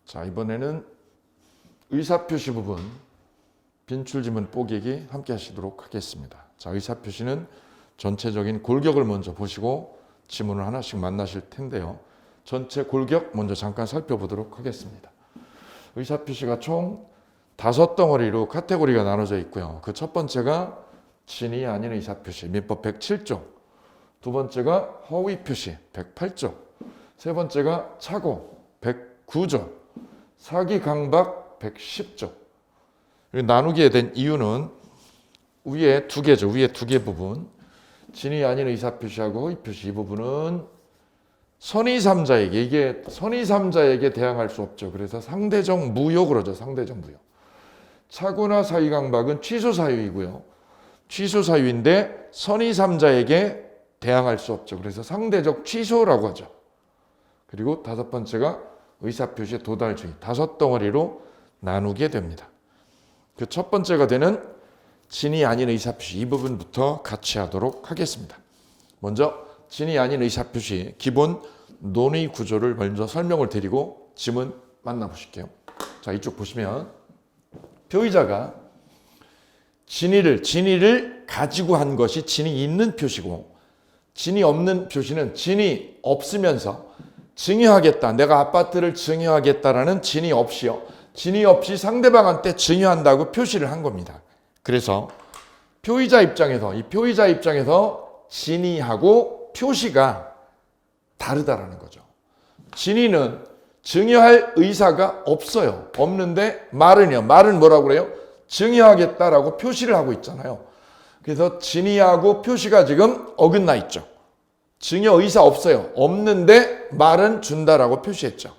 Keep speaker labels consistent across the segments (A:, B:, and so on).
A: 자, 이번에는 의사표시 부분 빈출지문 뽀개기 함께 하시도록 하겠습니다. 자, 의사표시는 전체적인 골격을 먼저 보시고 지문을 하나씩 만나실 텐데요. 전체 골격 먼저 잠깐 살펴보도록 하겠습니다. 의사표시가 총 5덩어리로 카테고리가 나눠져 있고요. 그 첫 번째가 진이 아닌 의사표시 민법 107조, 두 번째가 허위표시 108조, 세 번째가 착오 109조, 사기강박 110조. 나누게 된 이유는 위에 두 개죠. 위에 두 개 부분. 진이 아닌 의사표시하고 허위표시 이 부분은 선의삼자에게, 이게 선의삼자에게 대항할 수 없죠. 그래서 상대적 무효 그러죠. 상대적 무효. 착오나 사기강박은 취소사유이고요. 취소사유인데 선의삼자에게 대항할 수 없죠. 그래서 상대적 취소라고 하죠. 그리고 다섯 번째가 의사표시의 도달주의. 5덩어리로 나누게 됩니다. 그 첫 번째가 되는 진이 아닌 의사표시 이 부분부터 같이 하도록 하겠습니다. 먼저 진이 아닌 의사표시 기본 논의 구조를 먼저 설명을 드리고 지문 만나보실게요. 자, 이쪽 보시면 표의자가 진의를 가지고 한 것이 진이 있는 표시고, 진이 없는 표시는 진이 없으면서 증여하겠다, 내가 아파트를 증여하겠다라는 진이 없이요, 진이 없이 상대방한테 증여한다고 표시를 한 겁니다. 그래서 표의자 입장에서 진의하고 표시가 다르다라는 거죠. 진의는 증여할 의사가 없어요. 없는데 말은 뭐라고 그래요? 증여하겠다라고 표시를 하고 있잖아요. 그래서 진의하고 표시가 지금 어긋나 있죠. 증여 의사 없어요. 없는데 말은 준다라고 표시했죠.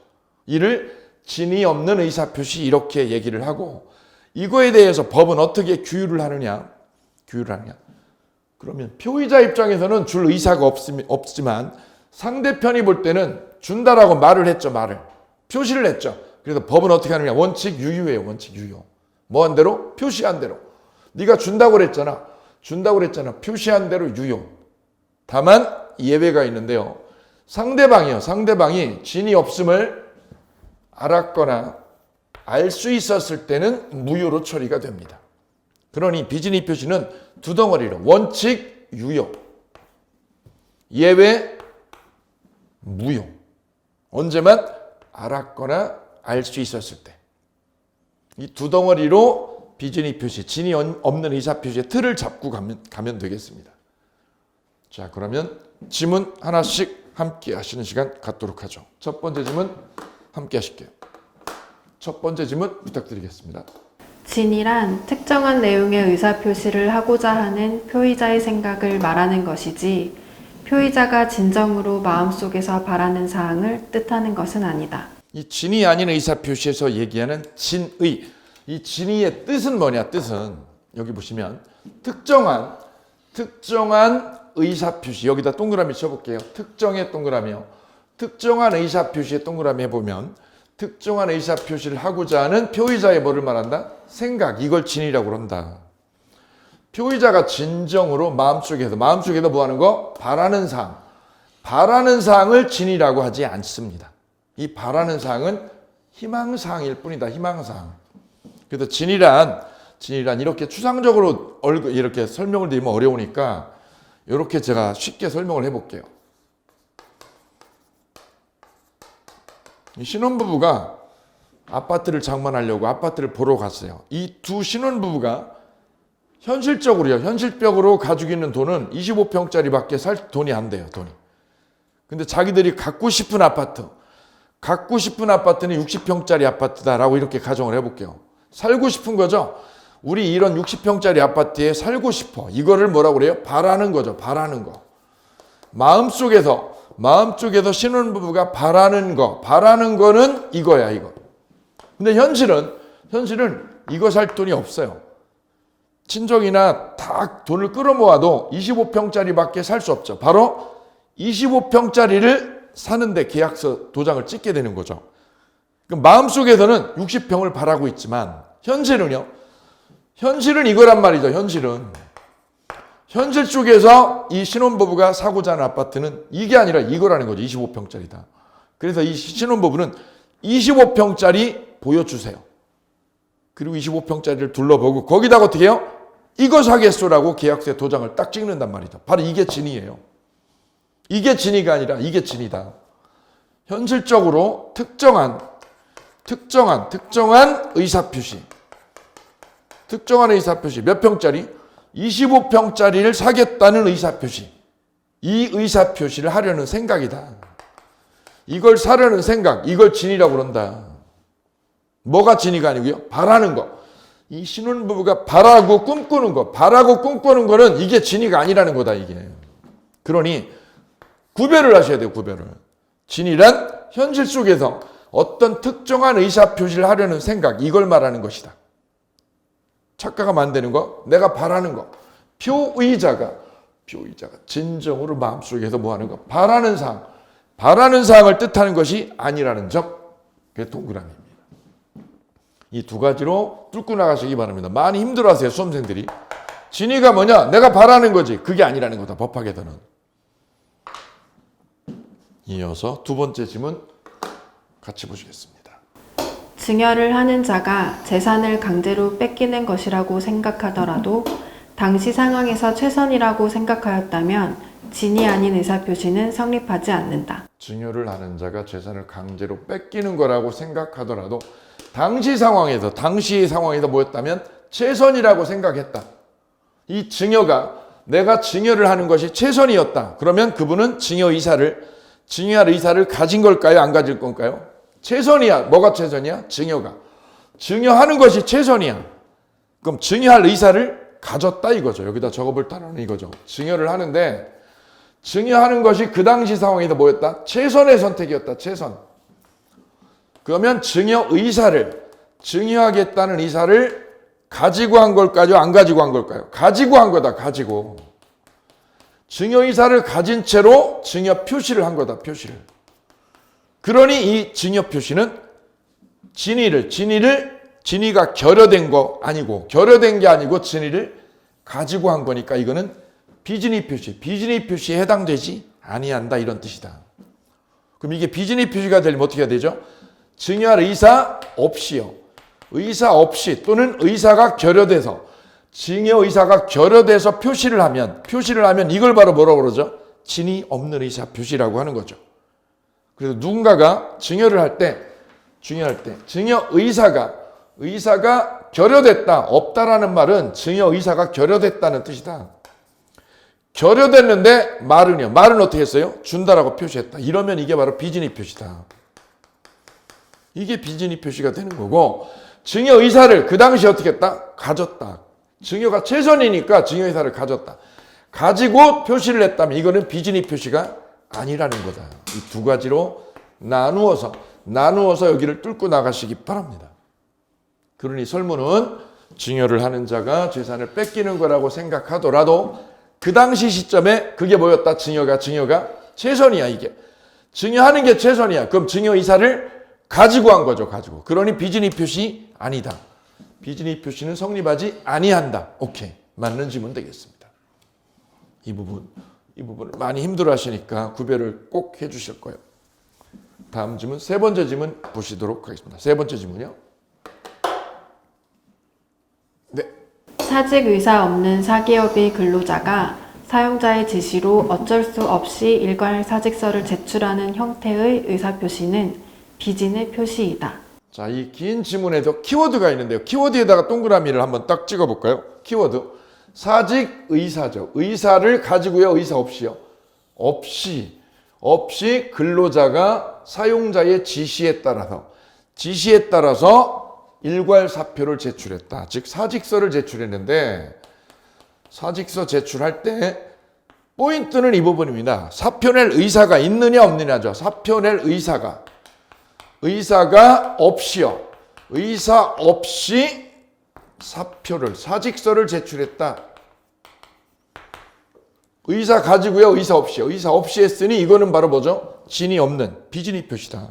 A: 이를 진이 없는 의사표시 이렇게 얘기를 하고, 이거에 대해서 법은 어떻게 규율을 하느냐? 그러면 표의자 입장에서는 줄 의사가 없지만 상대편이 볼 때는 준다라고 말을 했죠. 표시를 했죠. 그래서 법은 어떻게 하느냐? 원칙 유효예요. 원칙 유효. 뭐 한 대로? 표시한 대로. 네가 준다고 그랬잖아. 표시한 대로 유효. 다만 예외가 있는데요. 상대방이 진이 없음을 알았거나 알 수 있었을 때는 무효로 처리가 됩니다. 그러니 비진의 표시는 두 덩어리로 원칙 유효, 예외 무효. 언제만? 알았거나 알 수 있었을 때. 이 두 덩어리로 비진의 표시, 진이 없는 의사표시의 틀을 잡고 가면 되겠습니다. 자, 그러면 지문 하나씩 함께 하시는 시간 갖도록 하죠. 첫 번째 지문 함께 하실게요. 첫 번째 질문 부탁드리겠습니다.
B: 진이란 특정한 내용의 의사표시를 하고자 하는 표의자의 생각을 말하는 것이지, 표의자가 진정으로 마음속에서 바라는 사항을 뜻하는 것은 아니다.
A: 이 진이 아닌 의사표시에서 얘기하는 진의, 이 진의의 뜻은 뭐냐? 뜻은 여기 보시면 특정한 의사표시, 여기다 동그라미 쳐볼게요. 특정의 동그라미요. 특정한 의사표시의 동그라미 해보면 특정한 의사표시를 하고자 하는 표의자의 뭐를 말한다? 생각, 이걸 진이라고 한다. 표의자가 진정으로 마음속에서 뭐 하는 거? 바라는 사항을 진이라고 하지 않습니다. 이 바라는 사항은 희망사항일 뿐이다. 희망사항. 그래서 진이란 이렇게 추상적으로 이렇게 설명을 드리면 어려우니까 이렇게 제가 쉽게 설명을 해볼게요. 신혼부부가 아파트를 장만하려고 아파트를 보러 갔어요. 이 두 신혼부부가 현실적으로 가지고 있는 돈은 25평짜리밖에 살 돈이 안 돼요. 근데 자기들이 갖고 싶은 아파트는 60평짜리 아파트다라고 이렇게 가정을 해볼게요. 살고 싶은 거죠. 우리 이런 60평짜리 아파트에 살고 싶어. 이거를 뭐라고 그래요? 바라는 거죠. 바라는 거. 마음속에서 신혼부부가 바라는 거는 이거야, 이거. 근데 현실은 이거 살 돈이 없어요. 친정이나 다 돈을 끌어모아도 25평짜리밖에 살 수 없죠. 바로 25평짜리를 사는데 계약서 도장을 찍게 되는 거죠. 그럼 마음속에서는 60평을 바라고 있지만 현실은 이거란 말이죠. 현실 쪽에서 이 신혼부부가 사고자 하는 아파트는 이게 아니라 이거라는 거죠. 25평짜리다. 그래서 이 신혼부부는 25평짜리 보여주세요. 그리고 25평짜리를 둘러보고 거기다가 어떻게 해요? 이거 사겠소라고 계약서에 도장을 딱 찍는단 말이죠. 바로 이게 진이에요. 이게 진이가 아니라 이게 진이다. 현실적으로 특정한 의사표시. 특정한 의사표시. 몇 평짜리? 25평짜리를 사겠다는 의사표시. 이 의사표시를 하려는 생각이다. 이걸 사려는 생각, 이걸 진이라고 그런다. 뭐가 진이가 아니고요? 바라는 거. 이 신혼부부가 바라고 꿈꾸는 거, 바라고 꿈꾸는 거는 이게 진이가 아니라는 거다, 이게. 그러니 구별을 하셔야 돼요, 구별을. 진이란 현실 속에서 어떤 특정한 의사표시를 하려는 생각, 이걸 말하는 것이다. 착각하면 안 되는 거, 내가 바라는 거. 표의자가 진정으로 마음속에서 뭐 하는 거? 바라는 사항을 뜻하는 것이 아니라는 점. 그게 동그라미입니다. 이 두 가지로 뚫고 나가시기 바랍니다. 많이 힘들어하세요, 수험생들이. 진의가 뭐냐? 내가 바라는 거지. 그게 아니라는 거다, 법학에서는. 이어서 두 번째 질문 같이 보시겠습니다.
B: 증여를 하는 자가 재산을 강제로 뺏기는 것이라고 생각하더라도 당시 상황에서 최선이라고 생각하였다면 진이 아닌 의사표시는 성립하지 않는다.
A: 증여를 하는 자가 재산을 강제로 뺏기는 거라고 생각하더라도 당시의 상황에서 뭐였다면 최선이라고 생각했다. 이 증여가 내가 증여를 하는 것이 최선이었다. 그러면 그분은 증여할 의사를 가진 걸까요? 안 가질 건가요? 최선이야. 뭐가 최선이야? 증여가. 증여하는 것이 최선이야. 그럼 증여할 의사를 가졌다 이거죠. 여기다 적어볼 단어는 이거죠. 증여를 하는데 증여하는 것이 그 당시 상황에서 뭐였다? 최선의 선택이었다. 최선. 그러면 증여하겠다는 의사를 가지고 한 걸까요? 안 가지고 한 걸까요? 가지고 한 거다. 가지고. 증여 의사를 가진 채로 증여 표시를 한 거다. 표시를. 그러니 이 증여 표시는 진이가 결여된 거 아니고 결여된 게 아니고 진이를 가지고 한 거니까 이거는 비진이 표시에 해당되지 아니한다 이런 뜻이다. 그럼 이게 비진이 표시가 되려면 어떻게 해야 되죠? 증여할 의사 없이요. 의사 없이 또는 의사가 결여돼서 증여 의사가 결여돼서 표시를 하면 이걸 바로 뭐라고 그러죠? 진이 없는 의사 표시라고 하는 거죠. 그래서 누군가가 증여를 할 때 증여 의사가 결여됐다 없다라는 말은 증여 의사가 결여됐다는 뜻이다. 결여됐는데 말은 어떻게 했어요? 준다라고 표시했다. 이러면 이게 바로 비진이 표시다. 이게 비진이 표시가 되는 거고 증여 의사를 그 당시에 어떻게 했다? 가졌다. 증여가 최선이니까 증여 의사를 가졌다. 가지고 표시를 했다면 이거는 비진이 표시가 아니라는 거다. 이 두 가지로 나누어서 여기를 뚫고 나가시기 바랍니다. 그러니 설문은 증여를 하는 자가 재산을 뺏기는 거라고 생각하더라도 그 당시 시점에 그게 뭐였다? 증여가 최선이야 이게. 증여하는 게 최선이야. 그럼 증여 의사를 가지고 한 거죠. 가지고. 그러니 비진이 표시 아니다. 비진이 표시는 성립하지 아니한다. 오케이. 맞는 지문 되겠습니다. 이 부분을 많이 힘들어 하시니까 구별을 꼭 해주실 거예요. 다음 질문, 세 번째 질문 보시도록 하겠습니다. 세 번째 질문이요. 네.
B: 사직 의사 없는 사기업의 근로자가 사용자의 지시로 어쩔 수 없이 일괄 사직서를 제출하는 형태의 의사표시는 비진의 표시이다.
A: 자, 이 긴 지문에도 키워드가 있는데요. 키워드에다가 동그라미를 한번 딱 찍어볼까요? 키워드. 사직 의사죠. 의사를 가지고요. 의사 없이요. 없이 근로자가 사용자의 지시에 따라서 일괄 사표를 제출했다. 즉 사직서를 제출했는데 사직서 제출할 때 포인트는 이 부분입니다. 사표 낼 의사가 있느냐 없느냐죠. 사표 낼 의사가 없이요. 의사 없이 사직서를 제출했다. 의사 가지고요. 의사 없이요. 의사 없이 했으니 이거는 바로 뭐죠? 진이 없는 비진이 표시다.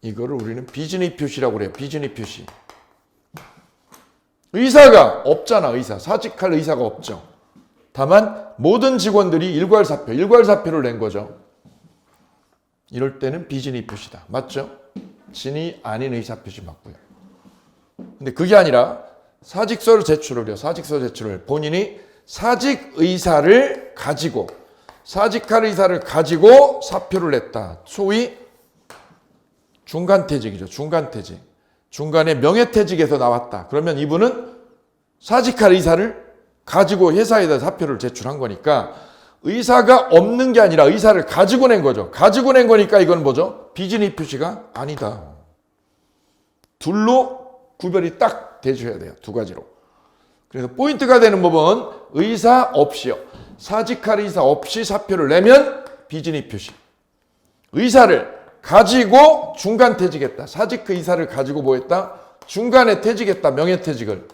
A: 이거를 우리는 비진이 표시라고 그래요. 비진이 표시. 의사가 없잖아. 사직할 의사가 없죠. 다만 모든 직원들이 일괄사표를 낸 거죠. 이럴 때는 비진이 표시다. 맞죠? 진이 아닌 의사표시 맞고요. 근데 그게 아니라 사직서를 제출을 해요. 사직서 제출을 본인이 사직 의사를 가지고 사직할 의사를 가지고 사표를 냈다. 소위 중간퇴직이죠. 중간퇴직. 중간에 명예퇴직에서 나왔다. 그러면 이분은 사직할 의사를 가지고 회사에다 사표를 제출한 거니까 의사가 없는 게 아니라 의사를 가지고 낸 거죠. 가지고 낸 거니까 이건 뭐죠? 비진의 표시가 아니다. 둘로 구별이 딱 되셔야 돼요. 두 가지로. 그래서 포인트가 되는 부분 의사 없이요. 사직할 의사 없이 사표를 내면 비진의 표시. 의사를 가지고 중간 퇴직했다. 사직 의사를 가지고 뭐 했다? 중간에 퇴직했다. 명예퇴직을.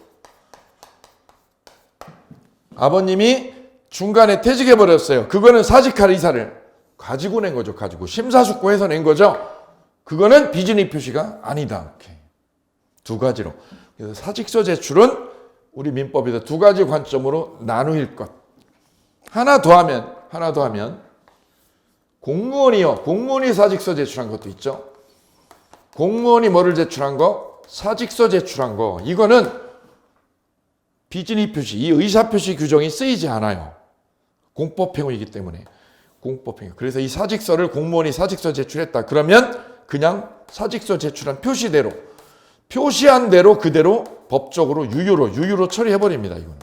A: 아버님이 중간에 퇴직해버렸어요. 그거는 사직할 의사를 가지고 낸 거죠. 가지고 심사숙고해서 낸 거죠. 그거는 비진의 표시가 아니다. 오케이. 두 가지로. 그래서 사직서 제출은 우리 민법에서 두 가지 관점으로 나누일 것. 하나 더 하면 공무원이요. 공무원이 사직서 제출한 것도 있죠. 공무원이 뭐를 제출한 거? 사직서 제출한 거. 이거는 비진의 표시, 이 의사표시 규정이 쓰이지 않아요. 공법행위이기 때문에. 공법행위. 그래서 이 사직서를 공무원이 사직서 제출했다. 그러면 그냥 사직서 제출한 표시대로, 표시한 대로 그대로 법적으로 유효로 처리해버립니다. 이거는.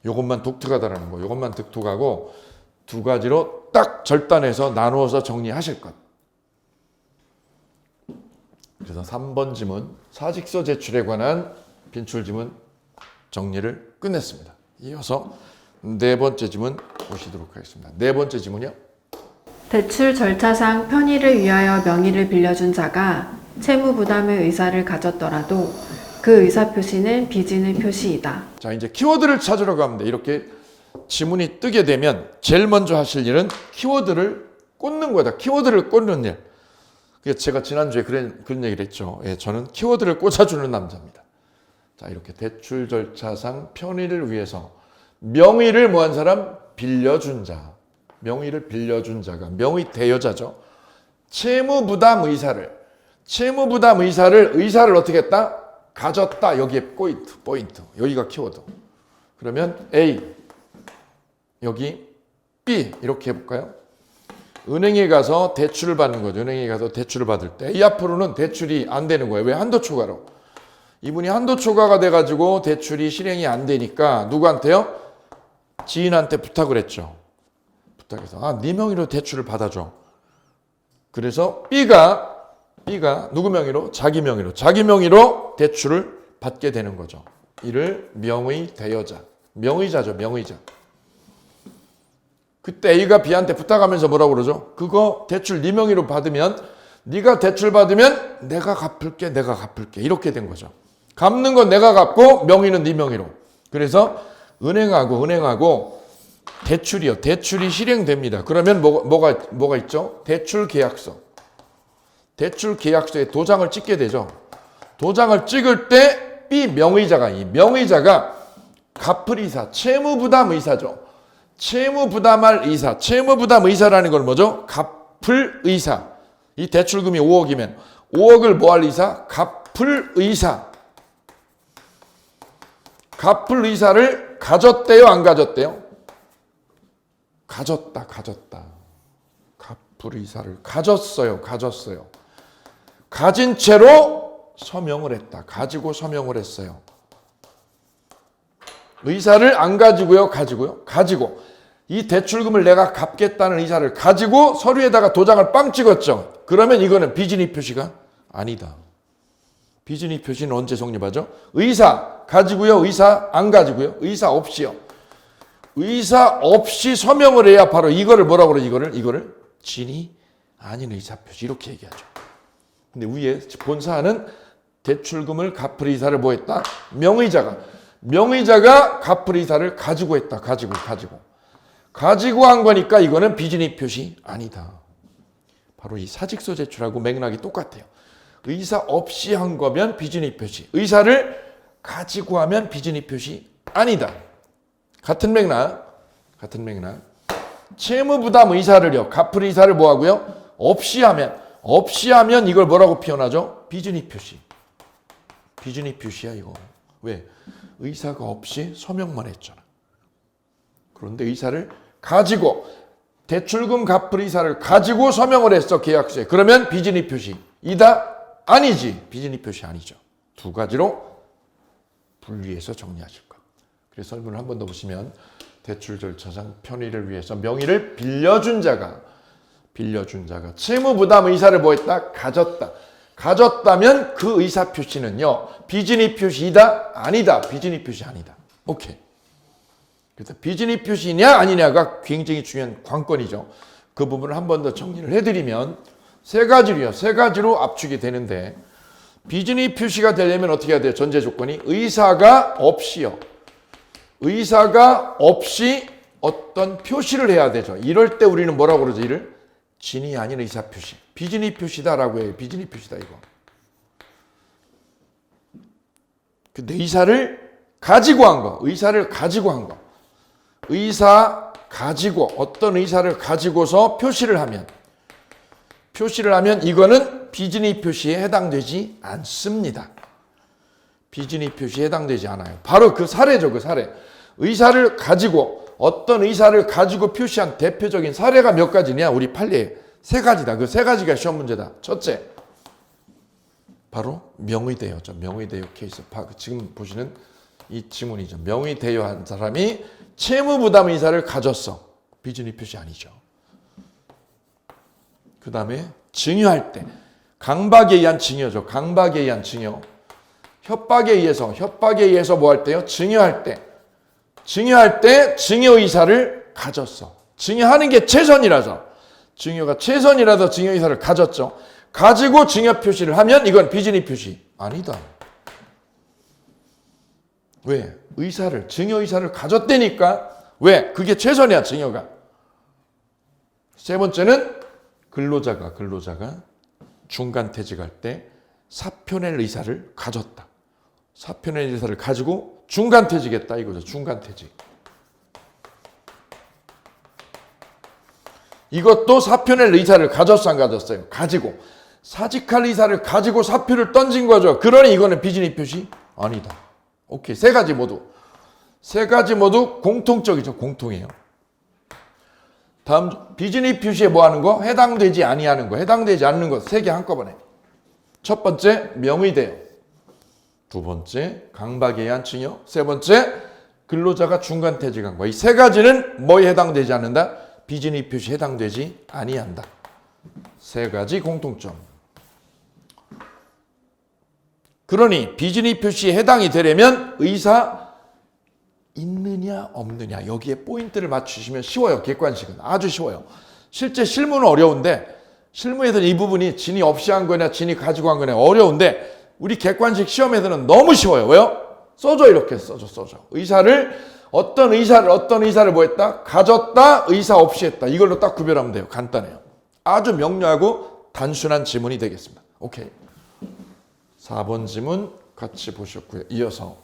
A: 요것만 독특하다라는 거. 요것만 독특하고 두 가지로 딱 절단해서 나누어서 정리하실 것. 그래서 3번 지문 사직서 제출에 관한 빈출 지문 정리를 끝냈습니다. 이어서 네 번째 지문 보시도록 하겠습니다. 네 번째 지문이요.
B: 대출 절차상 편의를 위하여 명의를 빌려준 자가 채무 부담의 의사를 가졌더라도 그 의사표시는 비진의 표시이다.
A: 자, 이제 키워드를 찾으러 가면 돼. 이렇게 지문이 뜨게 되면 제일 먼저 하실 일은 키워드를 꽂는 거다. 키워드를 꽂는 일. 그게 제가 지난주에 그런 얘기를 했죠. 예, 저는 키워드를 꽂아주는 남자입니다. 자, 이렇게 대출 절차상 편의를 위해서 명의를 뭐한 사람? 빌려준 자. 명의를 빌려준 자가 명의 대여자죠. 채무부담 의사를 의사를 어떻게 했다? 가졌다. 여기에 포인트. 여기가 키워드. 그러면 A, 여기 B 이렇게 해볼까요? 은행에 가서 대출을 받는 거죠. 은행에 가서 대출을 받을 때 이 앞으로는 대출이 안 되는 거예요. 왜? 한도 초과로. 이분이 한도 초과가 돼가지고 대출이 실행이 안 되니까 누구한테요? 지인한테 부탁을 했죠. 부탁해서 네 명의로 대출을 받아줘. 그래서 B가 누구 명의로? 자기 명의로 대출을 받게 되는 거죠. 이를 명의 대여자. 명의자죠. 명의자. 그때 A가 B한테 부탁하면서 뭐라고 그러죠? 그거 대출 네 명의로 받으면 네가 대출 받으면 내가 갚을게. 이렇게 된 거죠. 갚는 건 내가 갚고 명의는 네 명의로. 그래서 은행하고 대출이 실행됩니다. 그러면 뭐가 있죠? 대출 계약서. 대출 계약서에 도장을 찍게 되죠. 도장을 찍을 때 B 명의자가 갚을 의사, 채무부담 의사죠. 채무부담할 의사, 채무부담 의사라는 건 뭐죠? 갚을 의사. 이 대출금이 5억이면 5억을 뭐 할 의사? 갚을 의사. 갚을 의사를 가졌대요, 안 가졌대요? 가졌다. 갚을 의사를 가졌어요. 가진 채로 서명을 했다. 가지고 서명을 했어요. 의사를 안 가지고요, 가지고. 이 대출금을 내가 갚겠다는 의사를 가지고 서류에다가 도장을 빵 찍었죠. 그러면 이거는 비진의 표시가 아니다. 비진의 표시는 언제 성립하죠? 의사 가지고요, 의사 안 가지고요, 의사 없이요. 의사 없이 서명을 해야 바로 이거를 뭐라고 그러죠? 이거를 진이 아닌 의사 표시 이렇게 얘기하죠. 근데 위에 본사는 대출금을 갚을 의사를 뭐 했다? 명의자가 갚을 의사를 가지고 했다. 가지고 한 거니까 이거는 비진의 표시 아니다. 바로 이 사직서 제출하고 맥락이 똑같아요. 의사 없이 한 거면 비진의 표시. 의사를 가지고 하면 비진의 표시 아니다. 같은 맥락. 채무부담 의사를요. 갚을 의사를 뭐 하고요? 없이 하면 없이 하면 이걸 뭐라고 표현하죠? 비준입 표시. 비준입 표시야 이거. 왜? 의사가 없이 서명만 했잖아. 그런데 의사를 가지고 대출금 갚을 의사를 가지고 서명을 했어 계약서에. 그러면 비준입 표시. 이다? 아니지. 비준입 표시 아니죠. 두 가지로 분리해서 정리하실 것. 그래서 설문을 한 번 더 보시면 대출 절차상 편의를 위해서 명의를 빌려준 자가 채무 부담 의사를 뭐 했다? 가졌다. 가졌다면 그 의사 표시는요. 비준입 표시이다? 아니다. 비준입 표시 아니다. 오케이. 그래서 비준입 표시냐 아니냐가 굉장히 중요한 관건이죠. 그 부분을 한 번 더 정리를 해드리면 세 가지로 압축이 되는데 비준입 표시가 되려면 어떻게 해야 돼요? 전제 조건이 의사가 없이요. 의사가 없이 어떤 표시를 해야 되죠. 이럴 때 우리는 뭐라고 그러죠? 이를 진이 아닌 의사 표시. 비준입 표시다라고 해요. 비준입 표시다 이거. 근데 의사를 가지고 한 거. 의사를 가지고 한 거. 어떤 의사를 가지고서 표시를 하면 이거는 비준입 표시에 해당되지 않습니다. 비준입 표시에 해당되지 않아요. 바로 그 사례죠. 그 사례. 의사를 가지고 어떤 의사를 가지고 표시한 대표적인 사례가 몇 가지냐? 우리 판례에 세 가지다. 그 세 가지가 시험 문제다. 첫째, 바로 명의대여죠. 명의대여 케이스. 지금 보시는 이 지문이죠. 명의대여한 사람이 채무부담 의사를 가졌어. 비준입 표시 아니죠. 그 다음에 증여할 때 강박에 의한 증여죠. 강박에 의한 증여. 협박에 의해서 뭐 할 때요? 증여할 때 증여 의사를 가졌어. 증여하는 게 최선이라서 증여가 최선이라서 증여 의사를 가졌죠. 가지고 증여 표시를 하면 이건 비준입 표시 아니다. 왜? 증여 의사를 가졌다니까. 왜? 그게 최선이야 증여가. 세 번째는 근로자가 중간 퇴직할 때 사표낼 의사를 가졌다. 사표낼 의사를 가지고 중간 퇴직했다 이거죠. 중간 퇴직. 이것도 사표낼 의사를 가졌어 안 가졌어요? 가지고. 사직할 의사를 가지고 사표를 던진 거죠. 그러니 이거는 비준입 표시 아니다. 오케이. 세 가지 모두 공통적이죠. 공통이에요. 다음 비준입 표시에 뭐 하는 거? 해당되지 아니하는 거. 해당되지 않는 거 세 개 한꺼번에. 첫 번째 명의대여. 두 번째 강박에 의한 증여. 세 번째 근로자가 중간 퇴직한 거. 이 세 가지는 뭐에 해당되지 않는다? 비준입 표시에 해당되지 아니한다. 세 가지 공통점. 그러니 비준입 표시에 해당이 되려면 의사 있느냐 없느냐 여기에 포인트를 맞추시면 쉬워요. 객관식은 아주 쉬워요. 실제 실무는 어려운데 실무에서는 이 부분이 진이 없이 한 거냐 진이 가지고 한 거냐 어려운데 우리 객관식 시험에서는 너무 쉬워요. 왜요? 써줘 이렇게 써줘. 어떤 의사를 뭐 했다? 가졌다 의사 없이 했다. 이걸로 딱 구별하면 돼요. 간단해요. 아주 명료하고 단순한 지문이 되겠습니다. 오케이. 4번 지문 같이 보셨고요. 이어서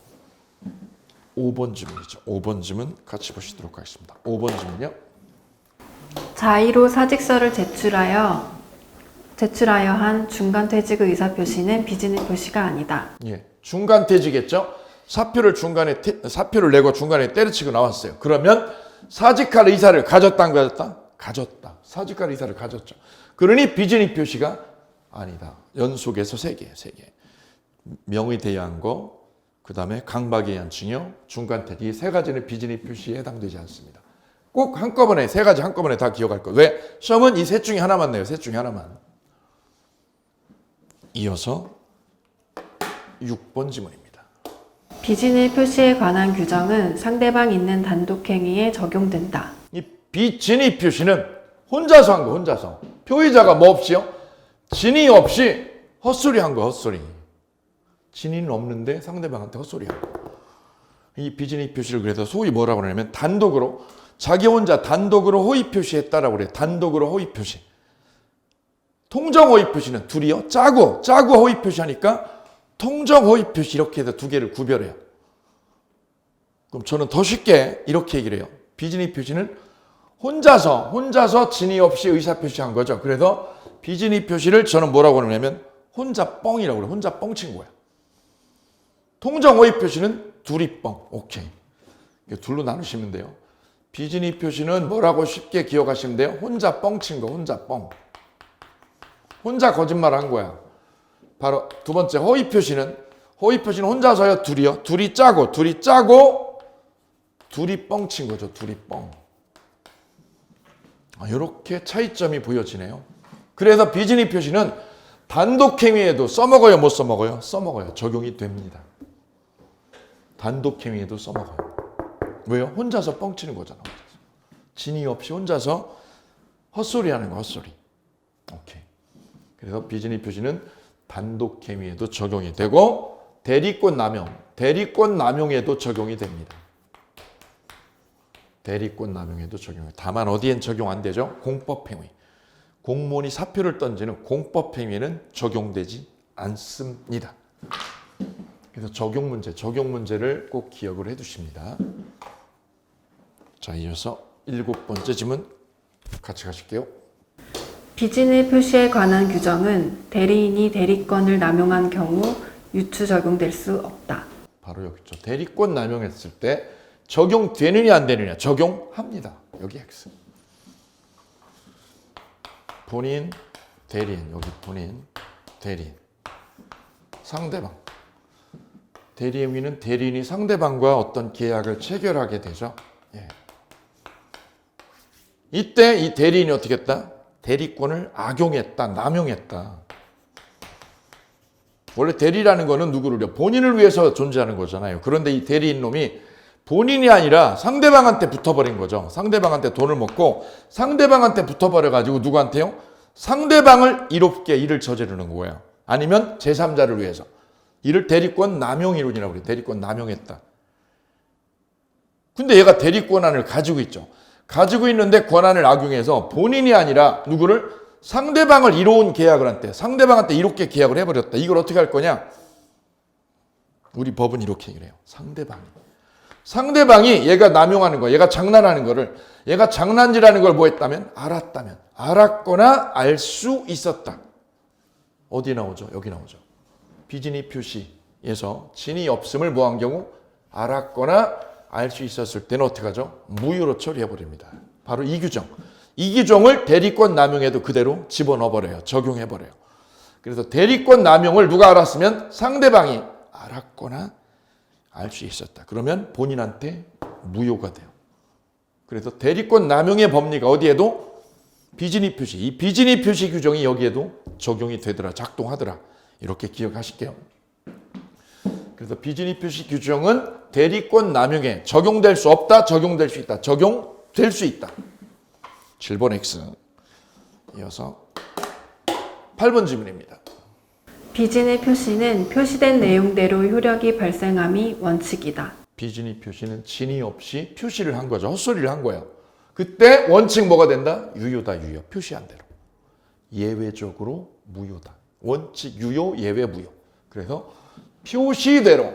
A: 5번 지문이죠. 5번 지문 같이 보시도록 하겠습니다. 5번 지문요.
B: 자의로 사직서를 제출하여 한 중간퇴직 의사표시는 비준입 표시가 아니다.
A: 예, 중간퇴직했죠. 사표를 내고 중간에 때려치고 나왔어요. 그러면 사직할 의사를 가졌다 안 가졌다? 가졌다. 사직할 의사를 가졌죠. 그러니 비준입 표시가 아니다. 연속해서 세 개. 명의대여한 거, 그 다음에 강박에 의한 증여, 중간퇴직. 이 세 가지는 비준입 표시에 해당되지 않습니다. 꼭 한꺼번에 세 가지 한꺼번에 다 기억할 거. 왜? 시험은 이 셋 중에 하나만 내요. 셋 중에 하나만. 이어서 6번 지문입니다.
B: 비준입 표시에 관한 규정은 상대방 있는 단독행위에 적용된다.
A: 이 비진입 표시는 혼자서 한 거, 혼자서. 표의자가 뭐 없이요? 진위 없이 헛소리 한 거, 헛소리. 진위는 없는데 상대방한테 헛소리 한 거. 이 비진입 표시를 그래서 소위 뭐라고 하냐면 단독으로 자기 혼자 단독으로 호의 표시했다라고 그래요. 단독으로 호의 표시. 통정 호의 표시는 둘이요. 짜고 호의 표시하니까 통정 호의 표시 이렇게 해서 두 개를 구별해요. 그럼 저는 더 쉽게 이렇게 얘기를 해요. 비진입 표시는 혼자서 진위 없이 의사 표시한 거죠. 그래서 비진입 표시를 저는 뭐라고 하냐면 혼자 뻥이라고 그래요. 혼자 뻥친 거야. 통정 호의 표시는 둘이 뻥. 오케이. 둘로 나누시면 돼요. 비진입 표시는 뭐라고 쉽게 기억하시면 돼요. 혼자 뻥친 거. 혼자 뻥. 혼자 거짓말 한 거야. 바로 두 번째 허위 표시는 혼자서요, 둘이요. 둘이 짜고 둘이 뻥친 거죠. 둘이 뻥. 이렇게 차이점이 보여지네요. 그래서 비진입 표시는 단독 행위에도 써먹어요, 못 써먹어요? 써먹어요. 적용이 됩니다. 단독 행위에도 써먹어요. 왜요? 혼자서 뻥치는 거잖아. 진위 없이 혼자서 헛소리 하는 거, 헛소리. 오케이. 그래서 비진입 표시는 단독 행위에도 적용이 되고 대리권 남용에도 적용이 됩니다. 대리권 남용에도 적용해요. 다만 어디엔 적용 안 되죠? 공법행위. 공무원이 사표를 던지는 공법행위는 적용되지 않습니다. 그래서 적용 문제를 꼭 기억을 해두십니다. 자, 이어서 7번째 질문 같이 가실게요.
B: 비진의 표시에 관한 규정은 대리인이 대리권을 남용한 경우 유추 적용될 수 없다.
A: 바로 여기죠. 대리권 남용했을 때 적용되느냐 안 되느냐? 적용합니다. 여기 X. 본인, 대리인. 여기 본인, 대리인. 상대방. 대리행위는 대리인이 상대방과 어떤 계약을 체결하게 되죠. 예. 이때 이 대리인이 어떻게 했다? 대리권을 악용했다, 남용했다. 원래 대리라는 거는 누구를요? 본인을 위해서 존재하는 거잖아요. 그런데 이 대리인 놈이 본인이 아니라 상대방한테 붙어버린 거죠. 상대방한테 돈을 먹고 상대방한테 붙어버려가지고 누구한테요? 상대방을 이롭게 일을 저지르는 거예요. 아니면 제3자를 위해서. 이를 대리권 남용 이론이라고 그래요. 대리권 남용했다. 근데 얘가 대리권한을 가지고 있죠. 가지고 있는데 권한을 악용해서 본인이 아니라 누구를 상대방을 이로운 계약을 한대. 상대방한테 이롭게 계약을 해버렸다. 이걸 어떻게 할 거냐? 우리 법은 이렇게 얘기를 해요. 상대방이 얘가 남용하는 거, 얘가 장난하는 거를, 얘가 장난질하는 걸 뭐 했다면? 알았거나 알 수 있었다. 어디 나오죠? 여기 나오죠. 비진입 표시에서 진이 없음을 뭐 한 경우? 알았거나 알 수 있었을 때는 어떻게 하죠? 무효로 처리해버립니다. 바로 이 규정. 이 규정을 대리권 남용에도 그대로 집어넣어버려요. 적용해버려요. 그래서 대리권 남용을 누가 알았으면 상대방이 알았거나 알 수 있었다. 그러면 본인한테 무효가 돼요. 그래서 대리권 남용의 법리가 어디에도 비진입 표시, 이 비진입 표시 규정이 여기에도 적용이 되더라, 작동하더라. 이렇게 기억하실게요. 그래서 비진입 표시 규정은 대리권 남용에 적용될 수 없다, 적용될 수 있다. 적용될 수 있다. 7번 X. 이어서 8번 질문입니다.
B: 비진의 표시는 표시된 내용대로 효력이 발생함이 원칙이다.
A: 비진입 표시는 진위 없이 표시를 한 거죠. 헛소리를 한 거예요. 그때 원칙 뭐가 된다? 유효다, 유효. 표시한 대로. 예외적으로 무효다. 원칙 유효, 예외 무효. 그래서 표시대로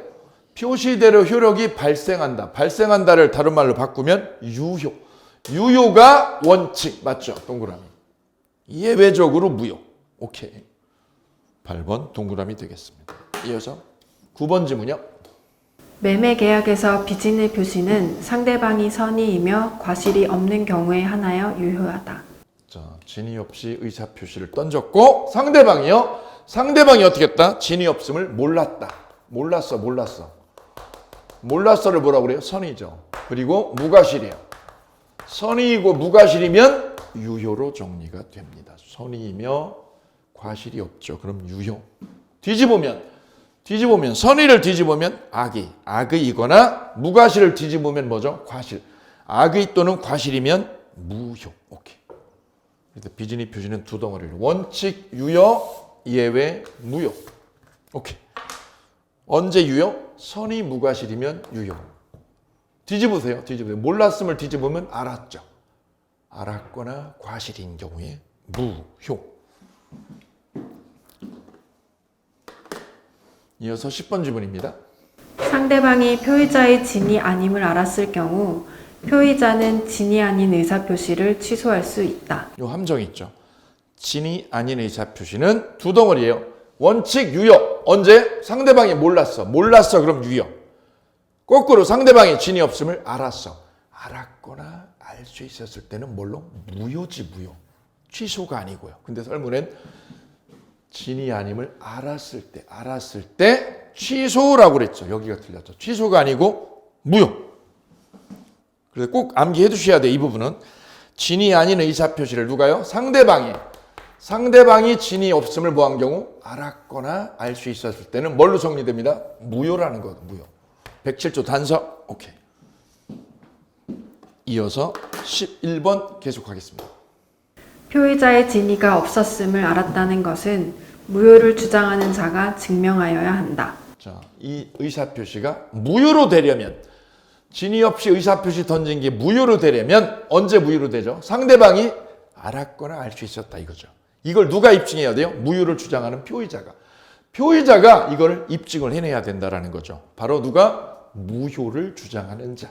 A: 효력이 발생한다. 발생한다를 다른 말로 바꾸면 유효. 유효가 원칙. 맞죠? 동그라미. 예외적으로 무효. 오케이. 8번 동그라미 되겠습니다. 이어서 9번 질문이요.
B: 매매 계약에서 비진의 표시는 상대방이 선의이며 과실이 없는 경우에 한하여 유효하다.
A: 자, 진위 없이 의사 표시를 던졌고 상대방이 어떻게 했다? 진위 없음을 몰랐다. 몰랐어를 뭐라고 그래요? 선의죠. 그리고 무과실이에요. 선의이고 무과실이면 유효로 정리가 됩니다. 선의이며 과실이 없죠. 그럼 유효. 뒤집으면 선의를 뒤집으면 악의이거나 무과실을 뒤집으면 뭐죠? 과실. 악의 또는 과실이면 무효. 오케이. 그래서 비진입 표시는 두 덩어리를 원칙 유효, 예외 무효. 오케이. 언제 유효? 선의 무과실이면 유효. 뒤집으세요. 몰랐음을 뒤집으면 알았죠. 알았거나 과실인 경우에 무효. 이어서 10번 질문입니다.
B: 상대방이 표의자의 진이 아님을 알았을 경우 표의자는 진이 아닌 의사표시를 취소할 수 있다.
A: 요 함정이 있죠. 진이 아닌 의사표시는 두 덩어리예요. 원칙, 유효. 언제? 상대방이 몰랐어. 그럼 유효. 거꾸로 상대방이 진이 없음을 알았어. 알았거나 알 수 있었을 때는 뭘로? 무효지, 무효. 취소가 아니고요. 근데 설문엔 진이 아님을 알았을 때 취소라고 그랬죠. 여기가 틀렸죠. 취소가 아니고 무효. 그래서 꼭 암기해 두셔야 돼. 이 부분은 진이 아닌 의사표시를 누가요? 상대방이 진이 없음을 뭐한 경우? 알았거나 알 수 있었을 때는 뭘로 정리됩니다? 무효라는 거. 무효. 107조 단서. 오케이. 이어서 11번 계속하겠습니다.
B: 표의자의 진위가 없었음을 알았다는 것은 무효를 주장하는 자가 증명하여야 한다.
A: 자, 이 의사표시가 무효로 되려면 진위 없이 의사표시 던진 게 무효로 되려면 언제 무효로 되죠? 상대방이 알았거나 알 수 있었다 이거죠. 이걸 누가 입증해야 돼요? 무효를 주장하는 표의자가 이걸 입증을 해내야 된다라는 거죠. 바로 누가? 무효를 주장하는 자.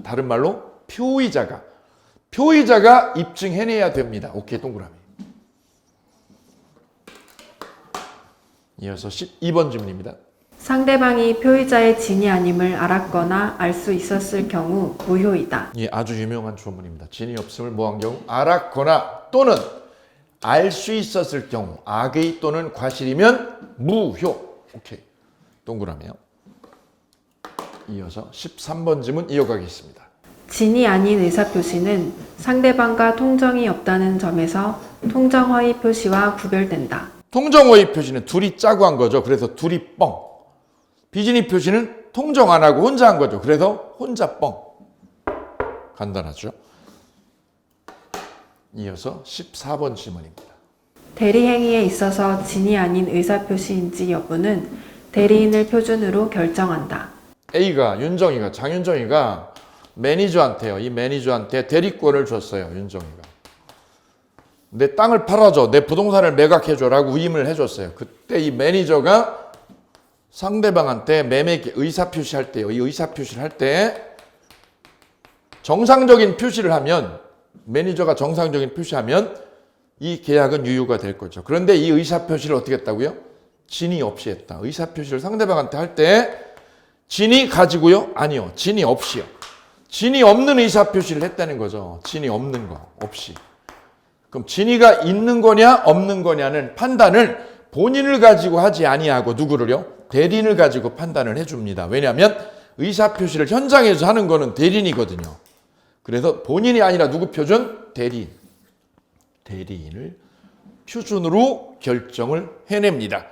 A: 다른 말로 표의자가 입증해내야 됩니다. 오케이, 동그라미. 이어서 12번 질문입니다.
B: 상대방이 표의자의 진이 아님을 알았거나 알 수 있었을 경우 무효이다.
A: 예, 아주 유명한 조문입니다. 진이 없음을 뭐한 경우? 알았거나 또는 알 수 있었을 경우 악의 또는 과실이면 무효. 오케이, 동그라미요. 이어서 13번 질문 이어가겠습니다.
B: 진이 아닌 의사표시는 상대방과 통정이 없다는 점에서 통정허위 표시와 구별된다.
A: 통정허위 표시는 둘이 짜고 한 거죠. 그래서 둘이 뻥. 비진이 표시는 통정 안 하고 혼자 한 거죠. 그래서 혼자 뻥. 간단하죠. 이어서 14번 질문입니다.
B: 대리행위에 있어서 진이 아닌 의사표시인지 여부는 대리인을 표준으로 결정한다.
A: A가 장윤정이가 매니저한테요. 이 매니저한테 대리권을 줬어요. 윤정이가. 내 땅을 팔아줘. 내 부동산을 매각해줘라고 위임을 해줬어요. 그때 이 매니저가 상대방한테 매매 의사표시할 때요. 이 의사표시를 할 때 정상적인 표시를 하면 매니저가 정상적인 표시하면 이 계약은 유효가 될 거죠. 그런데 이 의사표시를 어떻게 했다고요? 진이 없이 했다. 의사표시를 상대방한테 할 때 진이 가지고요? 아니요. 진이 없이요. 진이 없는 의사표시를 했다는 거죠. 진이 없는 거 없이. 그럼 진이가 있는 거냐 없는 거냐는 판단을 본인을 가지고 하지 아니하고 누구를요? 대리인을 가지고 판단을 해줍니다. 왜냐하면 의사표시를 현장에서 하는 거는 대리인이거든요. 그래서 본인이 아니라 누구 표준? 대리인을 표준으로 결정을 해냅니다.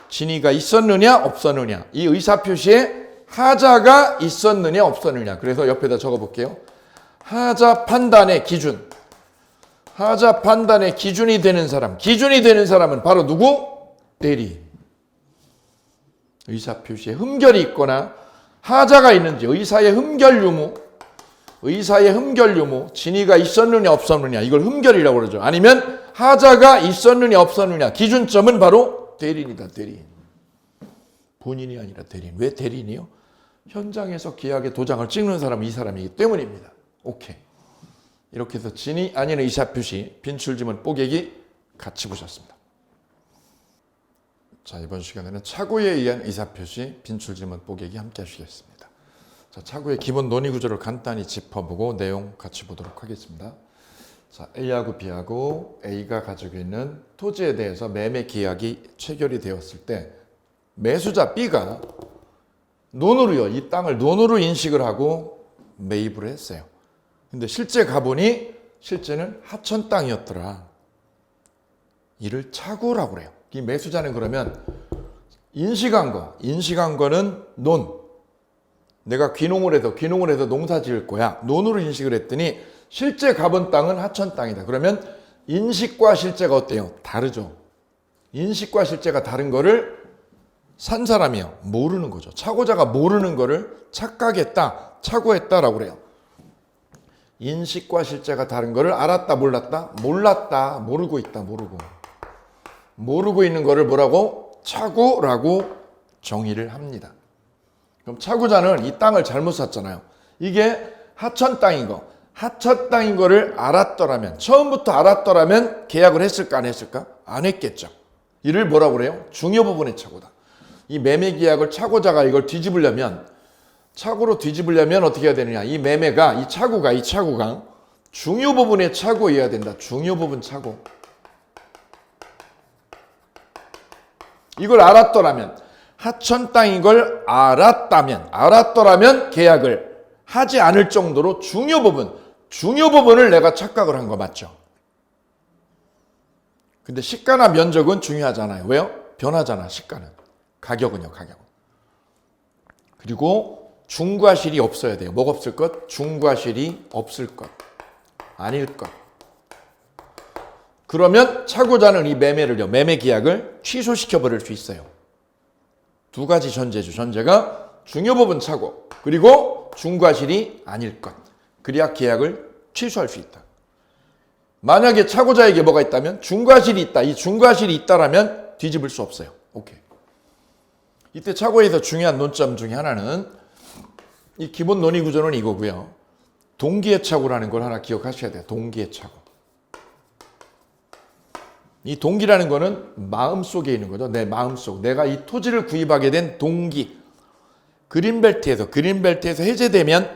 A: 진위가 있었느냐 없었느냐, 이 의사표시에 하자가 있었느냐 없었느냐. 그래서 옆에다 적어볼게요. 하자 판단의 기준이 되는 사람은 바로 누구? 대리인. 의사표시에 흠결이 있거나 하자가 있는지, 의사의 흠결 유무, 진위가 있었느냐 없었느냐, 이걸 흠결이라고 그러죠. 아니면 하자가 있었느냐 없었느냐, 기준점은 바로 대리인이다. 대리인. 본인이 아니라 대리인. 왜 대리인이요? 현장에서 계약의 도장을 찍는 사람은 이 사람이기 때문입니다. 오케이. 이렇게 해서 진이 아닌 의사표시, 빈출지문 뽀개기 같이 보셨습니다. 자, 이번 시간에는 착오에 의한 의사표시, 빈출지문 뽀개기 함께 하시겠습니다. 자, 착오의 기본 논의 구조를 간단히 짚어보고 내용 같이 보도록 하겠습니다. 자, A하고 B하고 A가 가지고 있는 토지에 대해서 매매 계약이 체결이 되었을 때 매수자 B가 논으로요, 이 땅을 논으로 인식을 하고 매입을 했어요. 근데 실제 가보니 실제는 하천 땅이었더라. 이를 착오라고 그래요. 이 매수자는 그러면 인식한 거는 논. 내가 귀농을 해서 농사 지을 거야. 논으로 인식을 했더니 실제 가본 땅은 하천 땅이다. 그러면 인식과 실제가 어때요? 다르죠. 인식과 실제가 다른 거를 산 사람이요, 모르는 거죠. 착오자가 모르는 거를 착각했다, 착오했다라고 그래요. 인식과 실제가 다른 거를 알았다, 몰랐다, 모르고 있다, 모르고 있는 거를 뭐라고? 착오라고 정의를 합니다. 그럼 착오자는 이 땅을 잘못 샀잖아요. 이게 하천 땅인 거, 하첫 땅인 거를 알았더라면, 처음부터 알았더라면 계약을 했을까 안 했을까? 안 했겠죠. 이를 뭐라고 그래요? 중요 부분의 착오다. 이 매매 계약을 차고자가 이걸 뒤집으려면, 착오로 뒤집으려면 어떻게 해야 되느냐? 이 매매가, 이 착오가 중요 부분의 착오여야 된다. 중요 부분 착오. 이걸 알았더라면, 하천 땅인 걸 알았더라면 계약을 하지 않을 정도로 중요 부분을 내가 착각을 한 거 맞죠? 근데 시가나 면적은 중요하잖아요. 왜요? 변하잖아, 시가는. 가격은요, 가격은. 그리고 중과실이 없어야 돼요. 뭐가 없을 것? 중과실이 없을 것. 아닐 것. 그러면 차고자는 이 매매 계약을 취소시켜 버릴 수 있어요. 두 가지 전제죠. 전제가 중요 부분 착오, 그리고 중과실이 아닐 것. 그래야 계약을 취소할 수 있다. 만약에 차고자에게 뭐가 있다면 중과실이 있다. 이 중과실이 있다라면 뒤집을 수 없어요. 오케이. 이때 차고에서 중요한 논점 중에 하나는 이 기본 논의 구조는 이거고요. 동기의 착오라는 걸 하나 기억하셔야 돼요. 동기의 착오. 이 동기라는 거는 마음속에 있는 거죠. 내 마음속. 내가 이 토지를 구입하게 된 동기. 그린벨트에서 해제되면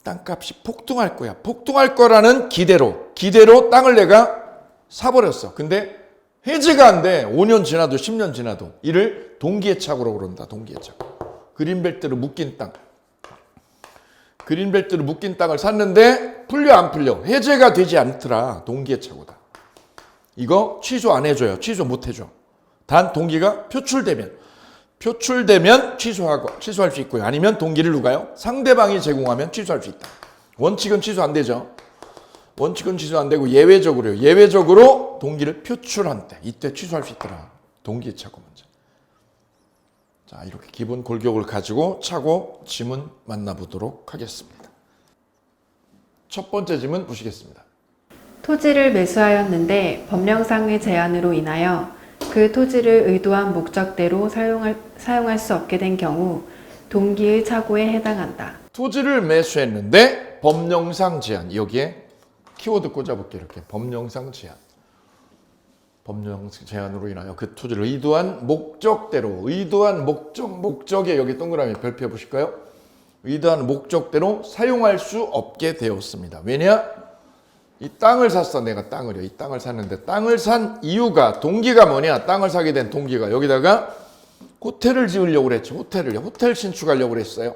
A: 땅값이 폭등할 거야. 폭등할 거라는 기대로 땅을 내가 사버렸어. 근데 해제가 안 돼. 5년 지나도 10년 지나도. 이를 동기의 착오라고 그런다. 동기의 착오. 그린벨트로 묶인 땅. 그린벨트로 묶인 땅을 샀는데 풀려 안 풀려. 해제가 되지 않더라. 동기의 착오다. 이거 취소 안 해줘요. 취소 못 해줘. 단 동기가 표출되면 취소할 수 있고요. 아니면 동기를 누가요? 상대방이 제공하면 취소할 수 있다. 원칙은 취소 안 되죠. 원칙은 취소 안 되고 예외적으로 동기를 표출한 때 이때 취소할 수 있더라. 동기의 착오 문제. 자, 이렇게 기본 골격을 가지고 착오 지문 만나보도록 하겠습니다. 첫 번째 지문 보시겠습니다.
B: 토지를 매수하였는데 법령상의 제한으로 인하여 그 토지를 의도한 목적대로 사용할 수 없게 된 경우 동기의 착오에 해당한다.
A: 토지를 매수했는데 법령상 제한. 여기에 키워드 꽂아볼게요. 이렇게 법령상 제한. 법령 제한으로 인하여 그 토지를 의도한 목적대로, 목적에 여기 동그라미 별표 보실까요? 의도한 목적대로 사용할 수 없게 되었습니다. 왜냐? 이 땅을 샀어. 내가 땅을요. 이 땅을 샀는데 땅을 산 이유가, 동기가 뭐냐? 땅을 사게 된 동기가 여기다가 호텔을 지으려고 그랬죠. 호텔 신축하려고 그랬어요.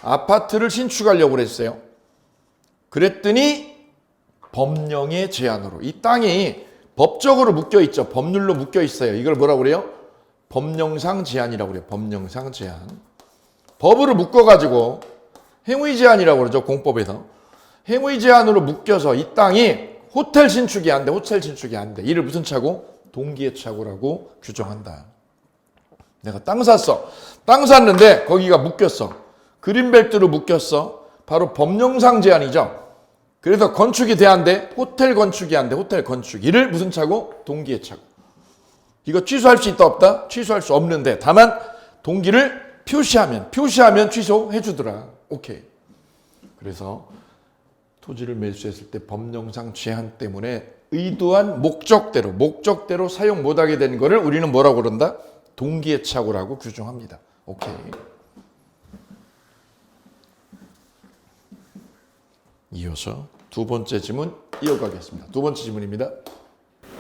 A: 아파트를 신축하려고 그랬어요. 그랬더니 법령의 제한으로 이 땅이 법적으로 묶여 있죠. 법률로 묶여 있어요. 이걸 뭐라고 그래요? 법령상 제한이라고 그래요. 법령상 제한. 법으로 묶어가지고 행위 제한이라고 그러죠. 공법에서. 행위 제한으로 묶여서 이 땅이 호텔 신축이 안 돼. 이를 무슨 착오? 동기의 착오라고 규정한다. 내가 땅 샀어. 땅 샀는데 거기가 묶였어. 그린벨트로 묶였어. 바로 법령상 제한이죠. 그래서 건축이 돼야 안 돼. 호텔 건축이 안 돼. 호텔 건축. 이를 무슨 착오? 동기의 착오. 이거 취소할 수 있다 없다? 취소할 수 없는데 다만 동기를 표시하면 취소해 주더라. 오케이. 그래서 토지를 매수했을 때 법령상 제한 때문에 의도한 목적대로 사용 못하게 된 거를 우리는 뭐라고 그런다? 동기의 착오라고 규정합니다. 오케이. 이어서 두 번째 지문 이어가겠습니다. 두 번째 지문입니다.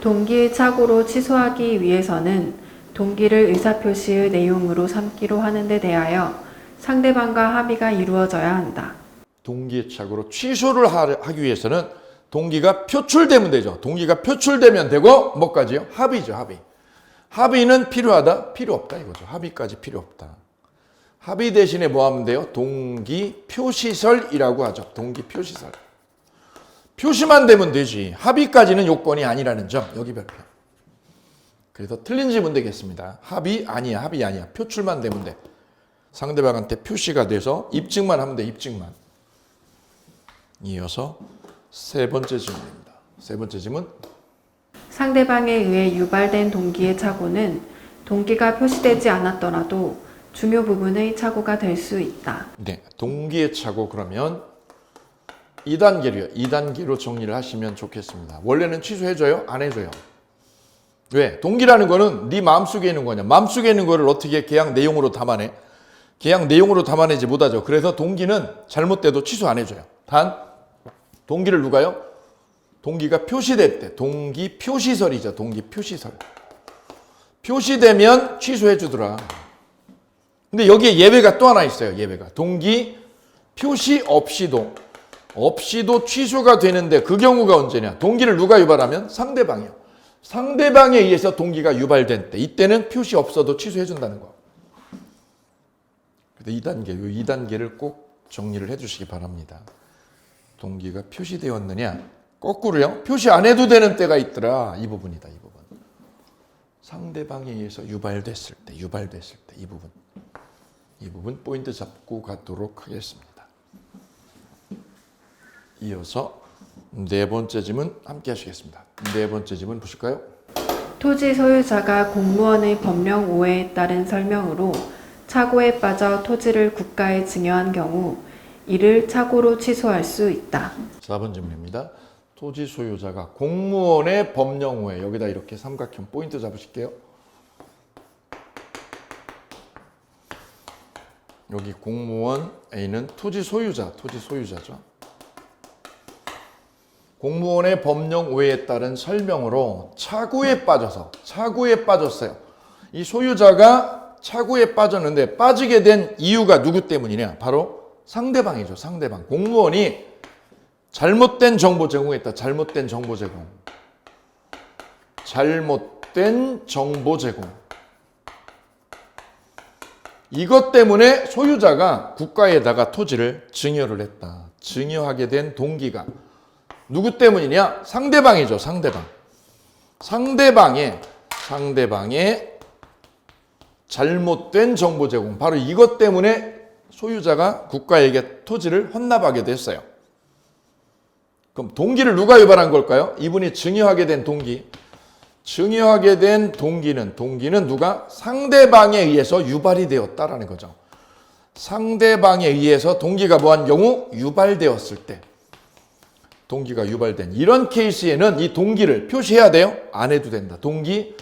B: 동기의 착오로 취소하기 위해서는 동기를 의사표시의 내용으로 삼기로 하는 데 대하여 상대방과 합의가 이루어져야 한다.
A: 동기의 착오로 취소를 하기 위해서는 동기가 표출되면 되죠. 동기가 표출되면 되고 뭐까지요? 합의죠. 합의는 필요하다? 필요 없다 이거죠. 합의까지 필요 없다. 합의 대신에 뭐 하면 돼요? 동기 표시설이라고 하죠. 동기 표시설. 표시만 되면 되지. 합의까지는 요건이 아니라는 점. 여기 별표. 그래서 틀린 지문 되겠습니다. 합의 아니야. 표출만 되면 돼. 상대방한테 표시가 돼서 입증만 하면 돼. 입증만. 이어서 세 번째 질문입니다. 세 번째 질문.
B: 상대방에 의해 유발된 동기의 착오는 동기가 표시되지 않았더라도 중요 부분의 착오가 될 수 있다.
A: 네, 동기의 착오 그러면 2단계로요. 2단계로 정리를 하시면 좋겠습니다. 원래는 취소해줘요? 안 해줘요? 왜? 동기라는 거는 네 마음속에 있는 거냐. 마음속에 있는 거를 어떻게 계약 내용으로 담아내? 계약 내용으로 담아내지 못하죠. 그래서 동기는 잘못돼도 취소 안 해줘요. 단 동기를 누가요? 동기가 표시될 때. 동기 표시설이죠. 동기 표시설. 표시되면 취소해 주더라. 근데 여기에 예외가 또 하나 있어요. 예외가. 동기 표시 없이도 취소가 되는데 그 경우가 언제냐? 동기를 누가 유발하면? 상대방이요. 상대방에 의해서 동기가 유발된 때. 이때는 표시 없어도 취소해 준다는 거. 그래서 2단계, 이 2단계를 꼭 정리를 해 주시기 바랍니다. 동기가 표시되었느냐? 거꾸로요. 표시 안 해도 되는 때가 있더라. 이 부분이다. 이 부분. 상대방에 의해서 유발됐을 때, 이 부분. 이 부분 포인트 잡고 가도록 하겠습니다. 이어서 네 번째 질문 함께 하시겠습니다. 네 번째 질문 보실까요?
B: 토지 소유자가 공무원의 법령 오해에 따른 설명으로 착오에 빠져 토지를 국가에 증여한 경우 이를 착오로 취소할 수 있다.
A: 4번 질문입니다. 토지 소유자가 공무원의 법령 오해, 여기다 이렇게 삼각형 포인트 잡으실게요. 여기 공무원 A는 토지 소유자죠. 공무원의 법령 오해에 따른 설명으로 착오에 빠졌어요. 이 소유자가 착오에 빠졌는데 빠지게 된 이유가 누구 때문이냐? 바로 상대방이죠. 상대방. 공무원이 잘못된 정보 제공했다. 잘못된 정보 제공. 이것 때문에 소유자가 국가에다가 토지를 증여를 했다. 증여하게 된 동기가 누구 때문이냐? 상대방이죠. 상대방의 잘못된 정보 제공. 바로 이것 때문에 소유자가 국가에게 토지를 헌납하게 됐어요. 그럼 동기를 누가 유발한 걸까요? 이분이 증여하게 된 동기. 증여하게 된 동기는 누가? 상대방에 의해서 유발이 되었다라는 거죠. 상대방에 의해서 동기가 뭐한 경우? 유발되었을 때. 동기가 유발된 이런 케이스에는 이 동기를 표시해야 돼요? 안 해도 된다. 동기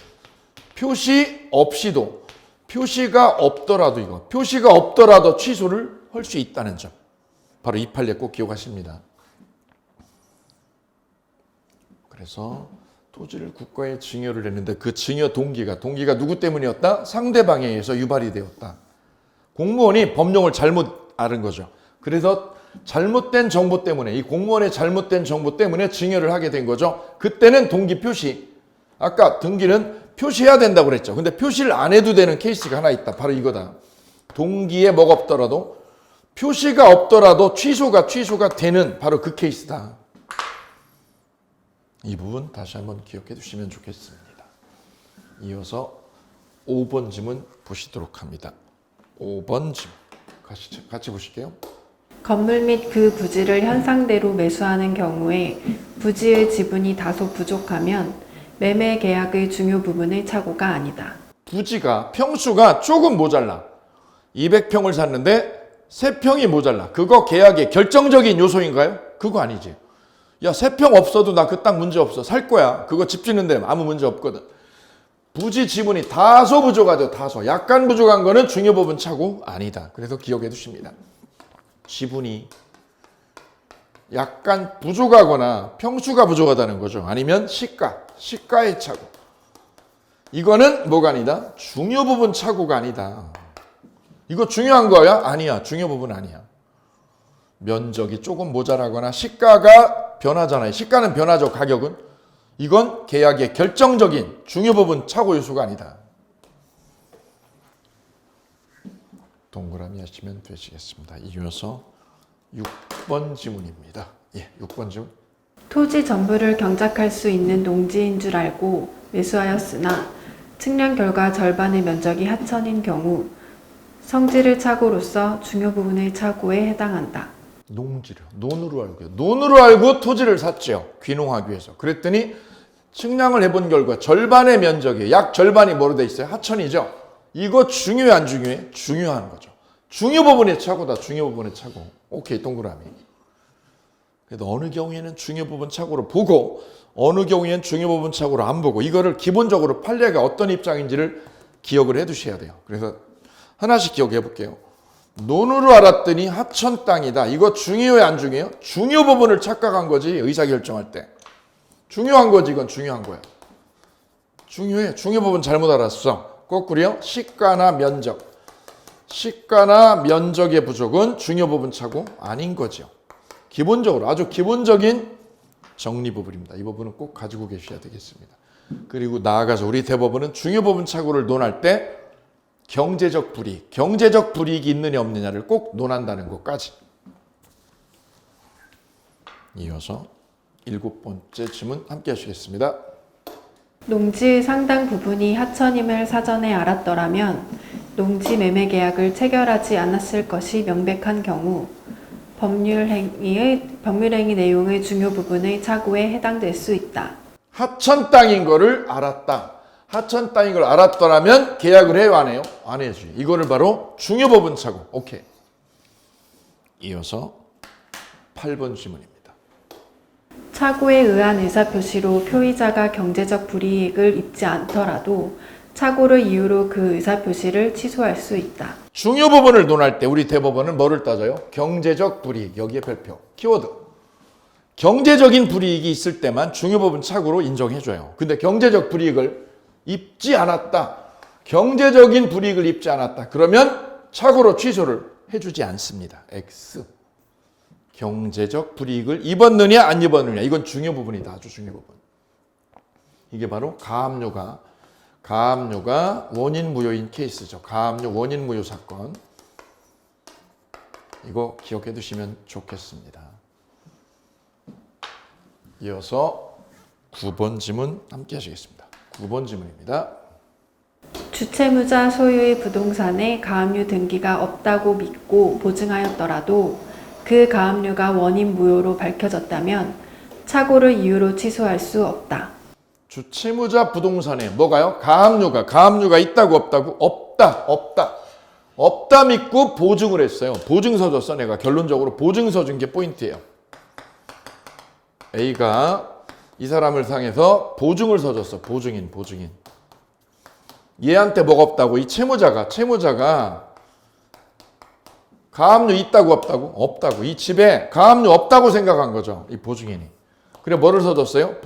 A: 표시 없이도 표시가 없더라도 취소를 할 수 있다는 점. 바로 이 판례 꼭 기억하십니다. 그래서 토지를 국가에 증여를 했는데 그 증여 동기가 누구 때문이었다? 상대방에 의해서 유발이 되었다. 공무원이 법령을 잘못 알은 거죠. 그래서 잘못된 정보 때문에, 이 공무원의 잘못된 정보 때문에 증여를 하게 된 거죠. 그때는 동기 표시. 아까 등기는 표시해야 된다고 그랬죠. 근데 표시를 안 해도 되는 케이스가 하나 있다. 바로 이거다. 동기에 뭐가 없더라도, 표시가 없더라도 취소가 되는 바로 그 케이스다. 이 부분 다시 한번 기억해 두시면 좋겠습니다. 이어서 5번 질문 보시도록 합니다. 5번 질문 같이 보실게요.
B: 건물 및 그 부지를 현상대로 매수하는 경우에 부지의 지분이 다소 부족하면 매매 계약의 중요 부분의 착오가 아니다.
A: 부지가 평수가 조금 모자라. 200평을 샀는데 3평이 모자라. 그거 계약의 결정적인 요소인가요? 그거 아니지. 야, 3평 없어도 나 그 땅 문제 없어. 살 거야. 그거 집 짓는데 아무 문제 없거든. 부지 지분이 다소 부족하죠. 다소. 약간 부족한 거는 중요 부분 착오 아니다. 그래서 기억해 두십니다. 지분이 약간 부족하거나 평수가 부족하다는 거죠. 아니면 시가의 착오. 이거는 뭐가 아니다? 중요 부분 착오가 아니다. 이거 중요한 거야? 아니야. 중요 부분 아니야. 면적이 조금 모자라거나 시가가 변하잖아요. 시가는 변하죠. 가격은. 이건 계약의 결정적인 중요 부분 착오 요소가 아니다. 동그라미 하시면 되시겠습니다. 이어서 6번 지문입니다. 6번 지문.
B: 토지 전부를 경작할 수 있는 농지인 줄 알고 매수하였으나 측량 결과 절반의 면적이 하천인 경우 성질을 착오로서 중요 부분의 착오에 해당한다.
A: 농지를 논으로 알고 토지를 샀죠. 귀농하기 위해서. 그랬더니 측량을 해본 결과 절반의 면적이 약 절반이 뭐로 돼 있어요? 하천이죠. 이거 중요해 안 중요해? 중요한 거죠. 중요 부분의 착오다. 중요 부분의 착오. 오케이, 동그라미. 그래도 어느 경우에는 중요 부분 착오로 보고 어느 경우에는 중요 부분 착오로 안 보고 이거를 기본적으로 판례가 어떤 입장인지를 기억을 해 두셔야 돼요. 그래서 하나씩 기억해 볼게요. 논으로 알았더니 하천 땅이다. 이거 중요해 안 중요해요? 중요 부분을 착각한 거지 의사결정할 때. 중요한 거지 이건 중요한 거야. 중요해. 중요 부분 잘못 알았어. 거꾸로요. 시가나 면적. 시가나 면적의 부족은 중요 부분 착오 아닌 거죠. 기본적으로 아주 기본적인 정리 부분입니다. 이 부분은 꼭 가지고 계셔야 되겠습니다. 그리고 나아가서 우리 대법원은 중요 부분 착오를 논할 때 경제적 불이익이 있느냐 없느냐를 꼭 논한다는 것까지. 이어서 7번째 질문 함께 하시겠습니다.
B: 농지의 상당 부분이 하천임을 사전에 알았더라면 농지 매매 계약을 체결하지 않았을 것이 명백한 경우 법률행위 내용의 중요 부분의 착오에 해당될 수 있다.
A: 하천 땅인 거를 알았다. 하천 땅인 걸 알았더라면 계약을 해요 안 해요? 안 해야지. 이거를 바로 중요 부분 착오. 오케이. 이어서 8번 질문입니다.
B: 착오에 의한 의사표시로 표의자가 경제적 불이익을 입지 않더라도 착오를 이유로 그 의사표시를 취소할 수 있다.
A: 중요 부분을 논할 때 우리 대법원은 뭐를 따져요? 경제적 불이익. 여기에 별표. 키워드. 경제적인 불이익이 있을 때만 중요 부분 착오로 인정해줘요. 근데 경제적 불이익을 입지 않았다. 경제적인 불이익을 입지 않았다. 그러면 착오로 취소를 해주지 않습니다. X. 경제적 불이익을 입었느냐 안 입었느냐. 이건 중요 부분이다. 아주 중요 부분. 이게 바로 가압류가 원인 무효인 케이스죠. 가압류 원인 무효 사건. 이거 기억해 두시면 좋겠습니다. 이어서 9번 지문 함께 하시겠습니다. 9번 지문입니다.
B: 주채무자 소유의 부동산에 가압류 등기가 없다고 믿고 보증하였더라도 그 가압류가 원인 무효로 밝혀졌다면 착오를 이유로 취소할 수 없다.
A: 주채무자 부동산에 뭐가요? 가압류가 있다고 없다고? 없다 믿고 보증을 했어요. 보증서 줬어. 내가 결론적으로 보증서 준 게 포인트예요. A가 이 사람을 상해서 보증을 서줬어. 보증인. 얘한테 뭐가 없다고? 이 채무자가 가압류 있다고 없다고? 없다고. 이 집에 가압류 없다고 생각한 거죠. 이 보증인이. 그래 뭐를 서줬어요?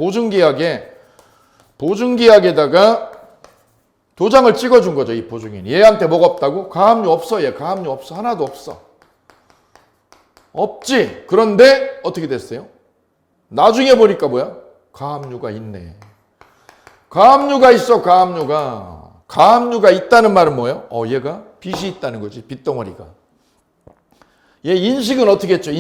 A: 보증계약에다가 도장을 찍어준 거죠. 이 보증인이. 얘한테 뭐가 없다고? 가압류 없어. 얘 가압류 없어. 하나도 없어. 없지. 그런데 어떻게 됐어요? 나중에 보니까 뭐야? 가압류가 있네. 가압류가 있어. 가압류가 있다는 말은 뭐예요? 얘가 빚이 있다는 거지. 빚덩어리가. 얘 인식은 어떻게 했죠?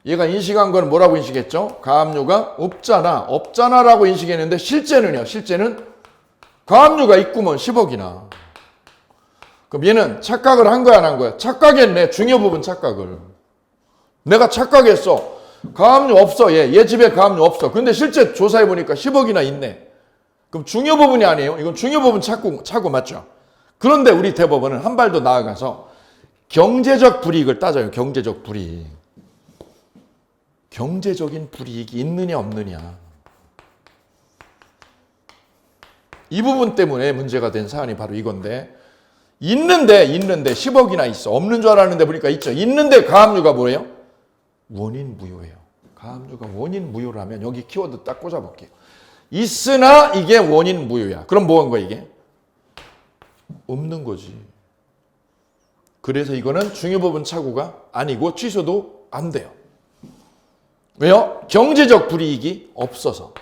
A: 얘가 인식한 건 뭐라고 인식했죠? 가압류가 없잖아라고 인식했는데 실제는 가압류가 있구먼 10억이나. 그럼 얘는 착각을 한 거야 안 한 거야? 착각했네. 중요 부분 착각을. 내가 착각했어. 가압류 없어. 얘 집에 가압류 없어. 근데 실제 조사해 보니까 10억이나 있네. 그럼 중요 부분이 아니에요? 이건 중요 부분 착오 맞죠? 그런데 우리 대법원은 한 발 더 나아가서 경제적 불이익을 따져요. 경제적 불이익. 경제적인 불이익이 있느냐 없느냐. 이 부분 때문에 문제가 된 사안이 바로 이건데 있는데 10억이나 있어. 없는 줄 알았는데 보니까 있죠. 있는데 가압류가 뭐예요? 원인 무효예요. 가압류가 원인 무효라면 여기 키워드 딱 꽂아볼게요. 있으나 이게 원인 무효야. 그럼 뭐 한 거야 이게? 없는 거지. 그래서 이거는 중요 부분 착오가 아니고 취소도 안 돼요. 왜요? 경제적 불이익이 없어서.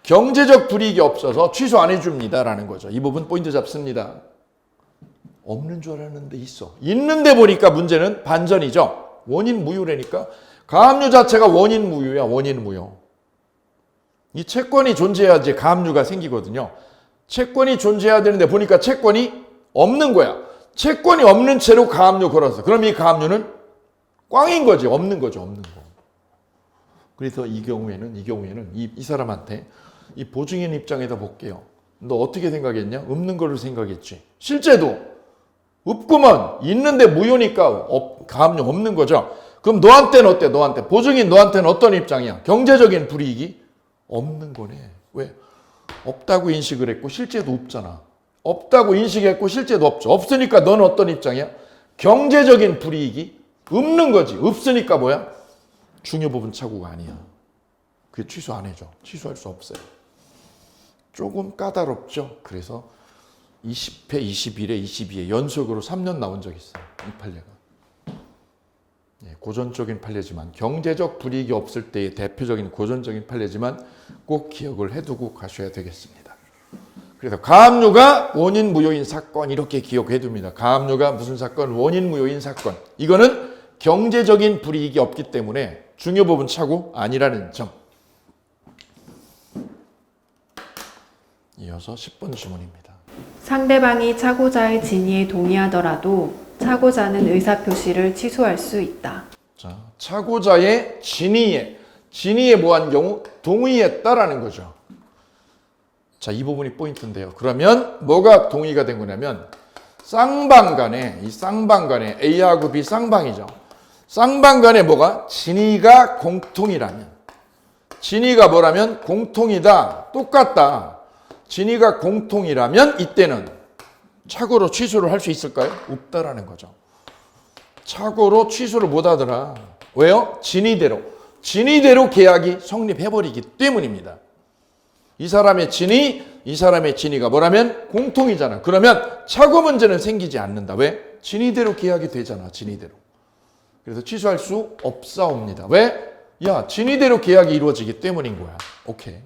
A: 경제적 불이익이 없어서 취소 안 해줍니다라는 거죠. 이 부분 포인트 잡습니다. 없는 줄 알았는데 있어. 있는데 보니까 문제는 반전이죠. 원인 무효라니까. 가압류 자체가 원인 무효야. 원인 무효. 이 채권이 존재해야지 가압류가 생기거든요. 채권이 존재해야 되는데 보니까 채권이 없는 거야. 채권이 없는 채로 가압류 걸었어. 그럼 이 가압류는 꽝인 거지. 없는 거죠. 없는 거. 그래서 이 경우에는 이 사람한테 이 보증인 입장에다 볼게요. 너 어떻게 생각했냐? 없는 거를 생각했지. 실제도 없구먼. 있는데 무효니까 가압류 없는 거죠. 그럼 너한테는 어때? 너한테. 보증인 너한테는 어떤 입장이야? 경제적인 불이익이 없는 거네. 왜? 없다고 인식을 했고 실제도 없잖아. 없다고 인식했고 실제도 없죠. 없으니까 너는 어떤 입장이야? 경제적인 불이익이 없는 거지. 없으니까 뭐야? 중요부분 착오가 아니야. 그게 취소 안 해줘. 취소할 수 없어요. 조금 까다롭죠. 그래서 20회, 21회, 22회 연속으로 3년 나온 적이 있어요. 이 판례가. 예, 고전적인 판례지만 경제적 불이익이 없을 때의 대표적인 고전적인 판례지만 꼭 기억을 해두고 가셔야 되겠습니다. 그래서 가압류가 원인 무효인 사건 이렇게 기억해 둡니다. 가압류가 무슨 사건? 원인 무효인 사건. 이거는 경제적인 불이익이 없기 때문에 중요 부분 착오 아니라는 점. 이어서 10번 질문입니다.
B: 상대방이 차고자의 진위에 동의하더라도 차고자는 의사표시를 취소할 수 있다.
A: 자, 차고자의 진위에 뭐한 경우 동의했다라는 거죠. 자, 이 부분이 포인트인데요. 그러면 뭐가 동의가 된 거냐면 쌍방간에 A하고 B 쌍방이죠. 쌍방간에 뭐가 진위가 공통이라면 진위가 뭐라면 공통이다. 똑같다. 진위가 공통이라면 이때는 착오로 취소를 할 수 있을까요? 없다라는 거죠. 착오로 취소를 못 하더라. 왜요? 진위대로 계약이 성립해버리기 때문입니다. 이 사람의 진위가 뭐라면 공통이잖아. 그러면 착오 문제는 생기지 않는다. 왜? 진위대로 계약이 되잖아. 진위대로. 그래서 취소할 수 없사옵니다. 왜? 야, 진위대로 계약이 이루어지기 때문인 거야. 오케이.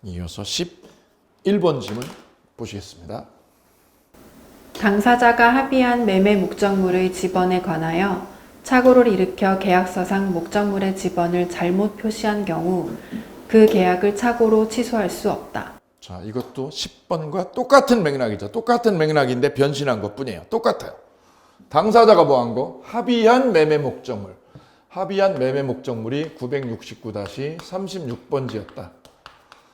A: 이어서 11번 질문 보시겠습니다.
B: 당사자가 합의한 매매 목적물의 지번에 관하여 착오를 일으켜 계약서상 목적물의 지번을 잘못 표시한 경우 그 계약을 착오로 취소할 수 없다.
A: 자, 이것도 10번과 똑같은 맥락이죠. 똑같은 맥락인데 변신한 것뿐이에요. 똑같아요. 당사자가 뭐 한 거? 합의한 매매 목적물. 합의한 매매 목적물이 969-36번지였다.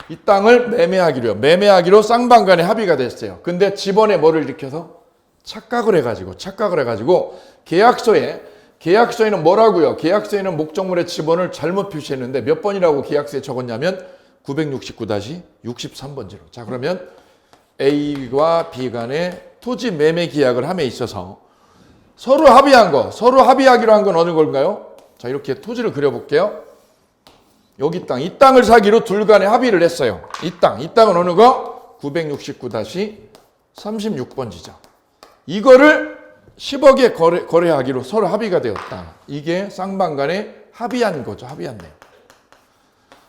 A: 이 땅을 매매하기로 쌍방간에 합의가 됐어요. 근데 지번에 뭐를 일으켜서 착각을 해가지고 계약서에는 뭐라고요? 계약서에는 목적물의 지번을 잘못 표시했는데 몇 번이라고 계약서에 적었냐면 969-63번지로. 자, 그러면 A와 B 간에 토지 매매 계약을 함에 있어서 서로 합의하기로 한 건 어느 걸까요? 자, 이렇게 토지를 그려볼게요. 여기 땅, 이 땅을 사기로 둘 간에 합의를 했어요. 이 땅은 어느 거? 969-36번지죠. 이거를 10억에 거래하기로 서로 합의가 되었다. 이게 쌍방간에 합의한 거죠. 합의한 내용.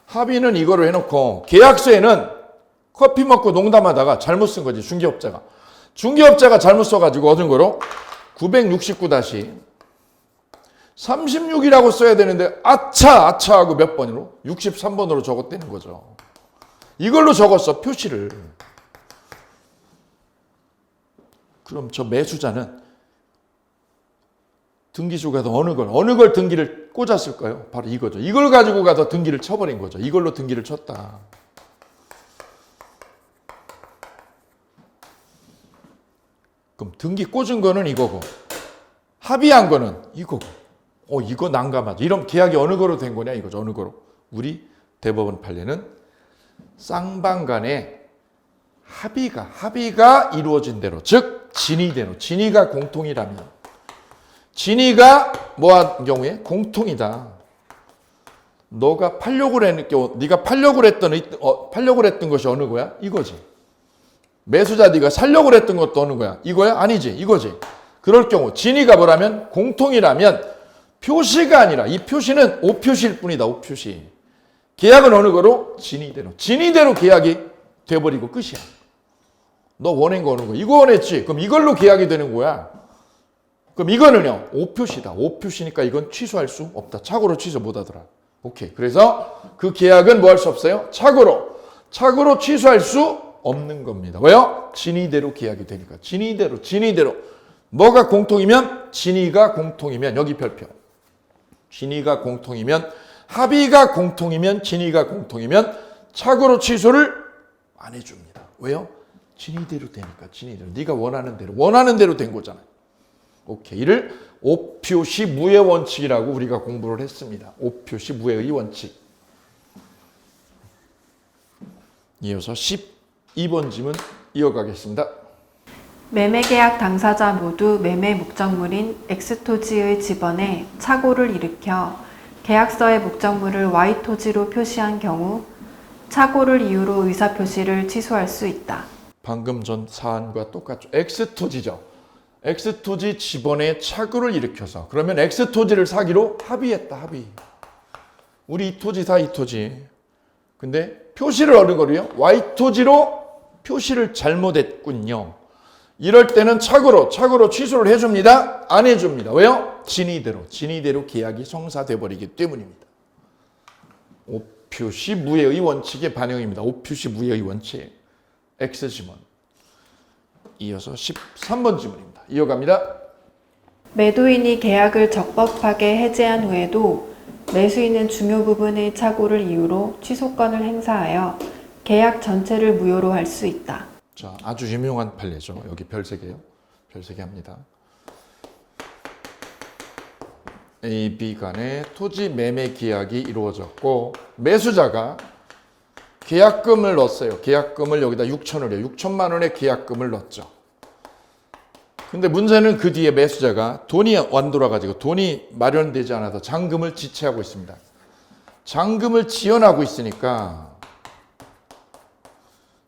A: 합의는 이거로 해놓고 계약서에는 커피 먹고 농담하다가 잘못 쓴 거지. 중개업자가 잘못 써가지고 얻은 거로 969-36이라고 써야 되는데 아차 하고 몇 번으로? 63번으로 적었다는 거죠. 이걸로 적었어. 표시를. 그럼 저 매수자는 등기소 가서 어느 걸 등기를 꽂았을까요? 바로 이거죠. 이걸 가지고 가서 등기를 쳐버린 거죠. 이걸로 등기를 쳤다. 그럼 등기 꽂은 거는 이거고 합의한 거는 이거고 이거 난감하죠. 이런 계약이 어느 거로 된 거냐 이거죠. 어느 거로. 우리 대법원 판례는 쌍방간에 합의가 이루어진 대로 즉 진위가 공통이라면 진위가 뭐한 경우에 공통이다. 네가 팔려고 했던 것이 어느 거야? 이거지. 매수자 네가 살려고 했던 것도 어느 거야? 이거야? 아니지. 이거지. 그럴 경우 진위가 뭐라면 공통이라면 표시가 아니라 이 표시는 오표시일 뿐이다. 오표시. 계약은 어느 거로? 진위대로 계약이 돼버리고 끝이야. 너 원한 거 어느 거? 이거 원했지. 그럼 이걸로 계약이 되는 거야. 그럼 이거는요. 오표시다. 오표시니까 이건 취소할 수 없다. 착오로 취소 못 하더라. 오케이. 그래서 그 계약은 뭐 할 수 없어요? 착오로 취소할 수 없는 겁니다. 왜요? 진위대로 계약이 되니까. 진위대로. 뭐가 공통이면? 진위가 공통이면 여기 별표. 진위가 공통이면 합의가 공통이면 진위가 공통이면 착오로 취소를 안 해줍니다. 왜요? 진위대로 되니까. 진위대로. 네가 원하는 대로 된 거잖아요. 오케이. 이를 오표시 무의 원칙이라고 우리가 공부를 했습니다. 오표시 무의 원칙. 이어서 12번 질문 이어가겠습니다.
B: 매매계약 당사자 모두 매매 목적물인 X토지의 지번에 착오를 일으켜 계약서의 목적물을 Y토지로 표시한 경우 착오를 이유로 의사표시를 취소할 수 있다.
A: 방금 전 사안과 똑같죠. X토지죠. X토지 지번에 착오를 일으켜서 그러면 X토지를 사기로 합의했다. 합의. 우리 이 토지 사 이 토지. 근데 표시를 어느 거로요? Y토지로 표시를 잘못했군요. 이럴 때는 착오로 취소를 해줍니다. 안 해줍니다. 왜요? 진의대로 계약이 성사돼 버리기 때문입니다. 오표시 무해의 원칙의 반영입니다. 오표시 무해의 원칙. X지문. 이어서 13번 지문입니다. 이어갑니다.
B: 매도인이 계약을 적법하게 해제한 후에도 매수인은 중요 부분의 착오를 이유로 취소권을 행사하여 계약 전체를 무효로 할 수 있다.
A: 자, 아주 유명한 판례죠. 여기 별 3개요. 별 3개 합니다. A, B 간의 토지 매매 계약이 이루어졌고 매수자가 계약금을 넣었어요. 계약금을 여기다 6천을요. 6천만 원의 계약금을 넣었죠. 근데 문제는 그 뒤에 매수자가 돈이 안 돌아가지고 돈이 마련되지 않아서 잔금을 지체하고 있습니다. 잔금을 지연하고 있으니까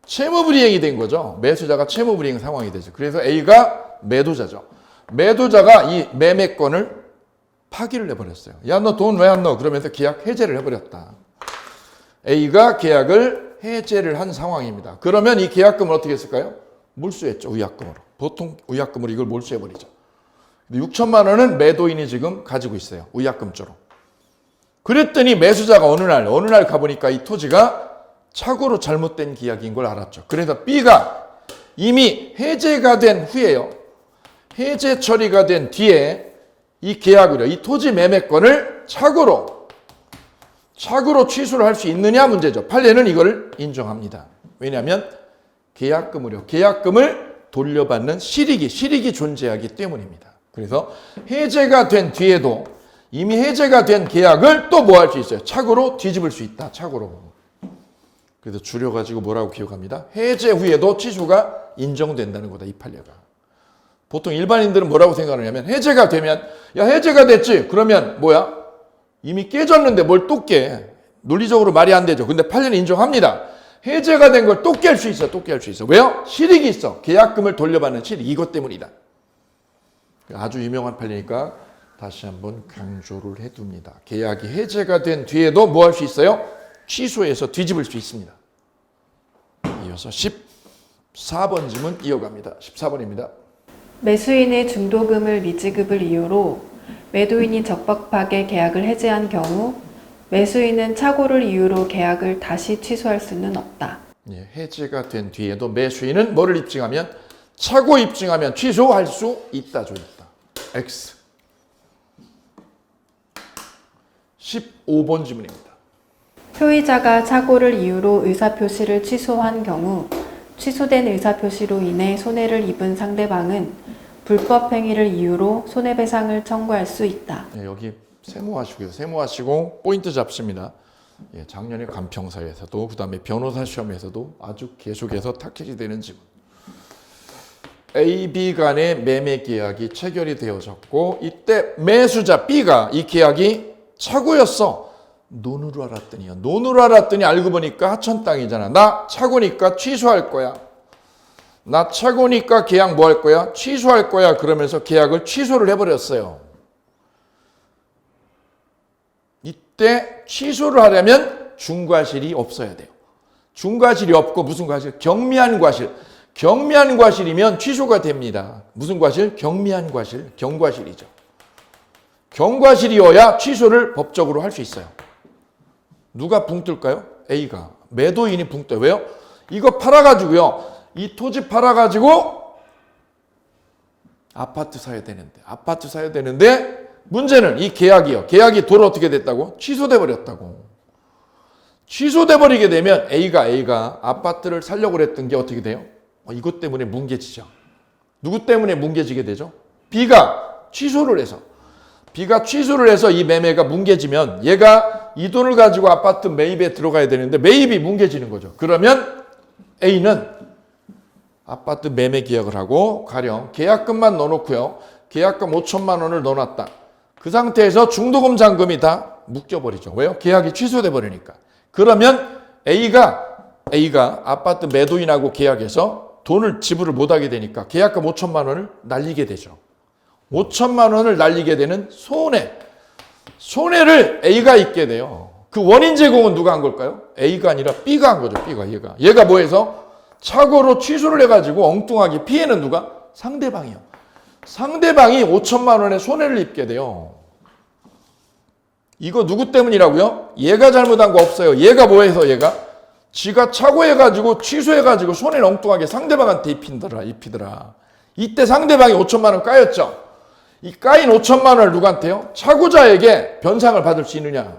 A: 채무불이행이 된 거죠. 매수자가 채무불이행 상황이 되죠. 그래서 A가 매도자죠. 매도자가 이 매매권을 파기를 해버렸어요. 야, 너 돈 왜 안 넣어? 그러면서 계약 해제를 해버렸다. A가 계약을 해제를 한 상황입니다. 그러면 이 계약금을 어떻게 했을까요? 몰수했죠. 의약금으로. 보통 의약금으로 이걸 몰수해버리죠. 6천만 원은 매도인이 지금 가지고 있어요. 의약금조로. 그랬더니 매수자가 어느 날 가보니까 이 토지가 착오로 잘못된 계약인 걸 알았죠. 그래서 B가 이미 해제가 된 후에요. 해제 처리가 된 뒤에 이 계약을요. 이 토지 매매권을 착오로 취소를 할 수 있느냐 문제죠. 판례는 이걸 인정합니다. 왜냐하면 계약금을 돌려받는 실익이 존재하기 때문입니다. 그래서 해제가 된 뒤에도 이미 해제가 된 계약을 또 뭐 할 수 있어요? 착오로 뒤집을 수 있다. 착오로. 그래서 줄여가지고 뭐라고 기억합니다? 해제 후에도 취소가 인정된다는 거다. 이 판례가. 보통 일반인들은 뭐라고 생각하냐면 해제가 되면 야 해제가 됐지. 그러면 뭐야? 이미 깨졌는데 뭘 또 깨. 논리적으로 말이 안 되죠. 근데 판례는 인정합니다. 해제가 된 걸 또 깰 수 있어. 또 깰 수 있어. 왜요? 실익이 있어. 계약금을 돌려받는 실익. 이것 때문이다. 아주 유명한 판례니까 다시 한번 강조를 해둡니다. 계약이 해제가 된 뒤에도 뭐 할 수 있어요? 취소해서 뒤집을 수 있습니다. 이어서 14번 질문 이어갑니다. 14번입니다.
B: 매수인의 중도금을 미지급을 이유로 매도인이 적법하게 계약을 해제한 경우 매수인은 착오를 이유로 계약을 다시 취소할 수는 없다.
A: 예, 해제가 된 뒤에도 매수인은 뭐를 입증하면 착오 입증하면 취소할 수 있다. X. 15번 질문입니다.
B: 표의자가 착오를 이유로 의사표시를 취소한 경우 취소된 의사표시로 인해 손해를 입은 상대방은 불법 행위를 이유로 손해배상을 청구할 수 있다.
A: 예, 여기 세모하시고요. 세모하시고 포인트 잡습니다. 예, 작년에 간평사에서도 그다음에 변호사 시험에서도 아주 계속해서 타켓이 되는 질문. A, B 간의 매매 계약이 체결이 되어졌고 이때 매수자 B가 이 계약이 착오였어. 논으로 알았더니 알고 보니까 하천 땅이잖아. 나 착오니까 취소할 거야. 나 착오니까 계약 뭐 할 거야? 취소할 거야. 그러면서 계약을 취소를 해버렸어요. 이때 취소를 하려면 중과실이 없어야 돼요. 중과실이 없고 무슨 과실? 경미한 과실. 경미한 과실이면 취소가 됩니다. 무슨 과실? 경미한 과실. 경과실이죠. 경과실이어야 취소를 법적으로 할 수 있어요. 누가 붕 뜰까요? A가. 매도인이 붕 떠요. 왜요? 이거 팔아가지고요. 이 토지 팔아가지고 아파트 사야 되는데 문제는 이 계약이요. 계약이 도로 어떻게 됐다고? 취소돼 버렸다고. 취소돼 버리게 되면 A가 아파트를 살려고 했던 게 어떻게 돼요? 이것 때문에 뭉개지죠. 누구 때문에 뭉개지게 되죠? B가 취소를 해서 이 매매가 뭉개지면 얘가 이 돈을 가지고 아파트 매입에 들어가야 되는데 매입이 뭉개지는 거죠. 그러면 A는 아파트 매매 계약을 하고 가령 계약금만 넣어놓고요. 계약금 5천만 원을 넣어놨다. 그 상태에서 중도금 잔금이 다 묶여버리죠. 왜요? 계약이 취소돼 버리니까. 그러면 A가 아파트 매도인하고 계약해서 돈을 지불을 못하게 되니까 계약금 5천만 원을 날리게 되죠. 5천만 원을 날리게 되는 손해를 A가 입게 돼요. 그 원인 제공은 누가 한 걸까요? A가 아니라 B가 한 거죠. 얘가 뭐 해서 착오로 취소를 해가지고 엉뚱하게 피해는 누가? 상대방이요. 상대방이 5천만 원의 손해를 입게 돼요. 이거 누구 때문이라고요? 얘가 잘못한 거 없어요. 얘가 뭐 해서 지가 착오해가지고 취소해가지고 손해를 엉뚱하게 상대방한테 입히더라. 이때 상대방이 5천만 원 까였죠. 이 까인 5천만 원을 누구한테요? 착오자에게 변상을 받을 수 있느냐?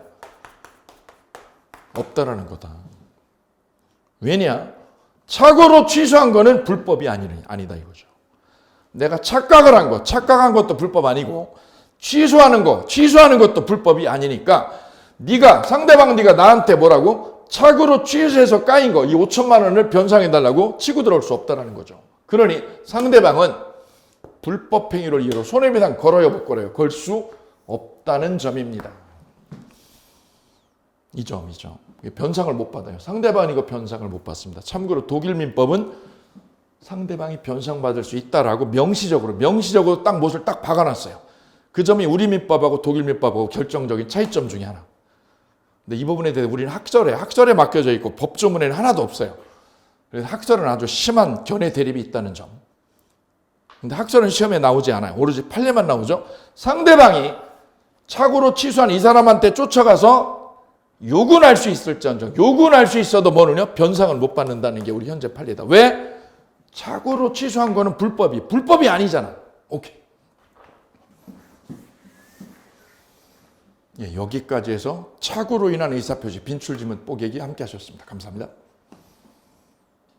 A: 없다라는 거다. 왜냐? 착오로 취소한 거는 불법이 아니다 이거죠. 내가 착각한 것도 불법 아니고 취소하는 것도 불법이 아니니까 상대방 네가 나한테 뭐라고? 착오로 취소해서 까인 거, 이 5천만 원을 변상해달라고 치고 들어올 수 없다라는 거죠. 그러니 상대방은 불법 행위를 이유로 손해배상 걸어요, 못 걸어요? 걸 수 없다는 점입니다. 이 점이죠. 변상을 못 받아요. 상대방이 이거 변상을 못 받습니다. 참고로 독일 민법은 상대방이 변상받을 수 있다라고 명시적으로 딱 못을 딱 박아놨어요. 그 점이 우리 민법하고 독일 민법하고 결정적인 차이점 중에 하나. 근데 이 부분에 대해서 우리는 학설에 맡겨져 있고 법조문에는 하나도 없어요. 그래서 학설은 아주 심한 견해 대립이 있다는 점. 근데 학설은 시험에 나오지 않아요. 오로지 판례만 나오죠. 상대방이 착오로 취소한 이 사람한테 쫓아가서 요구는 할 수 있을지언정 요구는 할 수 있어도 뭐느냐? 변상을 못 받는다는 게 우리 현재 판례다. 왜? 착오로 취소한 거는 불법이 아니잖아. 오케이. 예, 여기까지 해서 착오로 인한 의사표시 빈출지문 뽀개기 함께 하셨습니다. 감사합니다.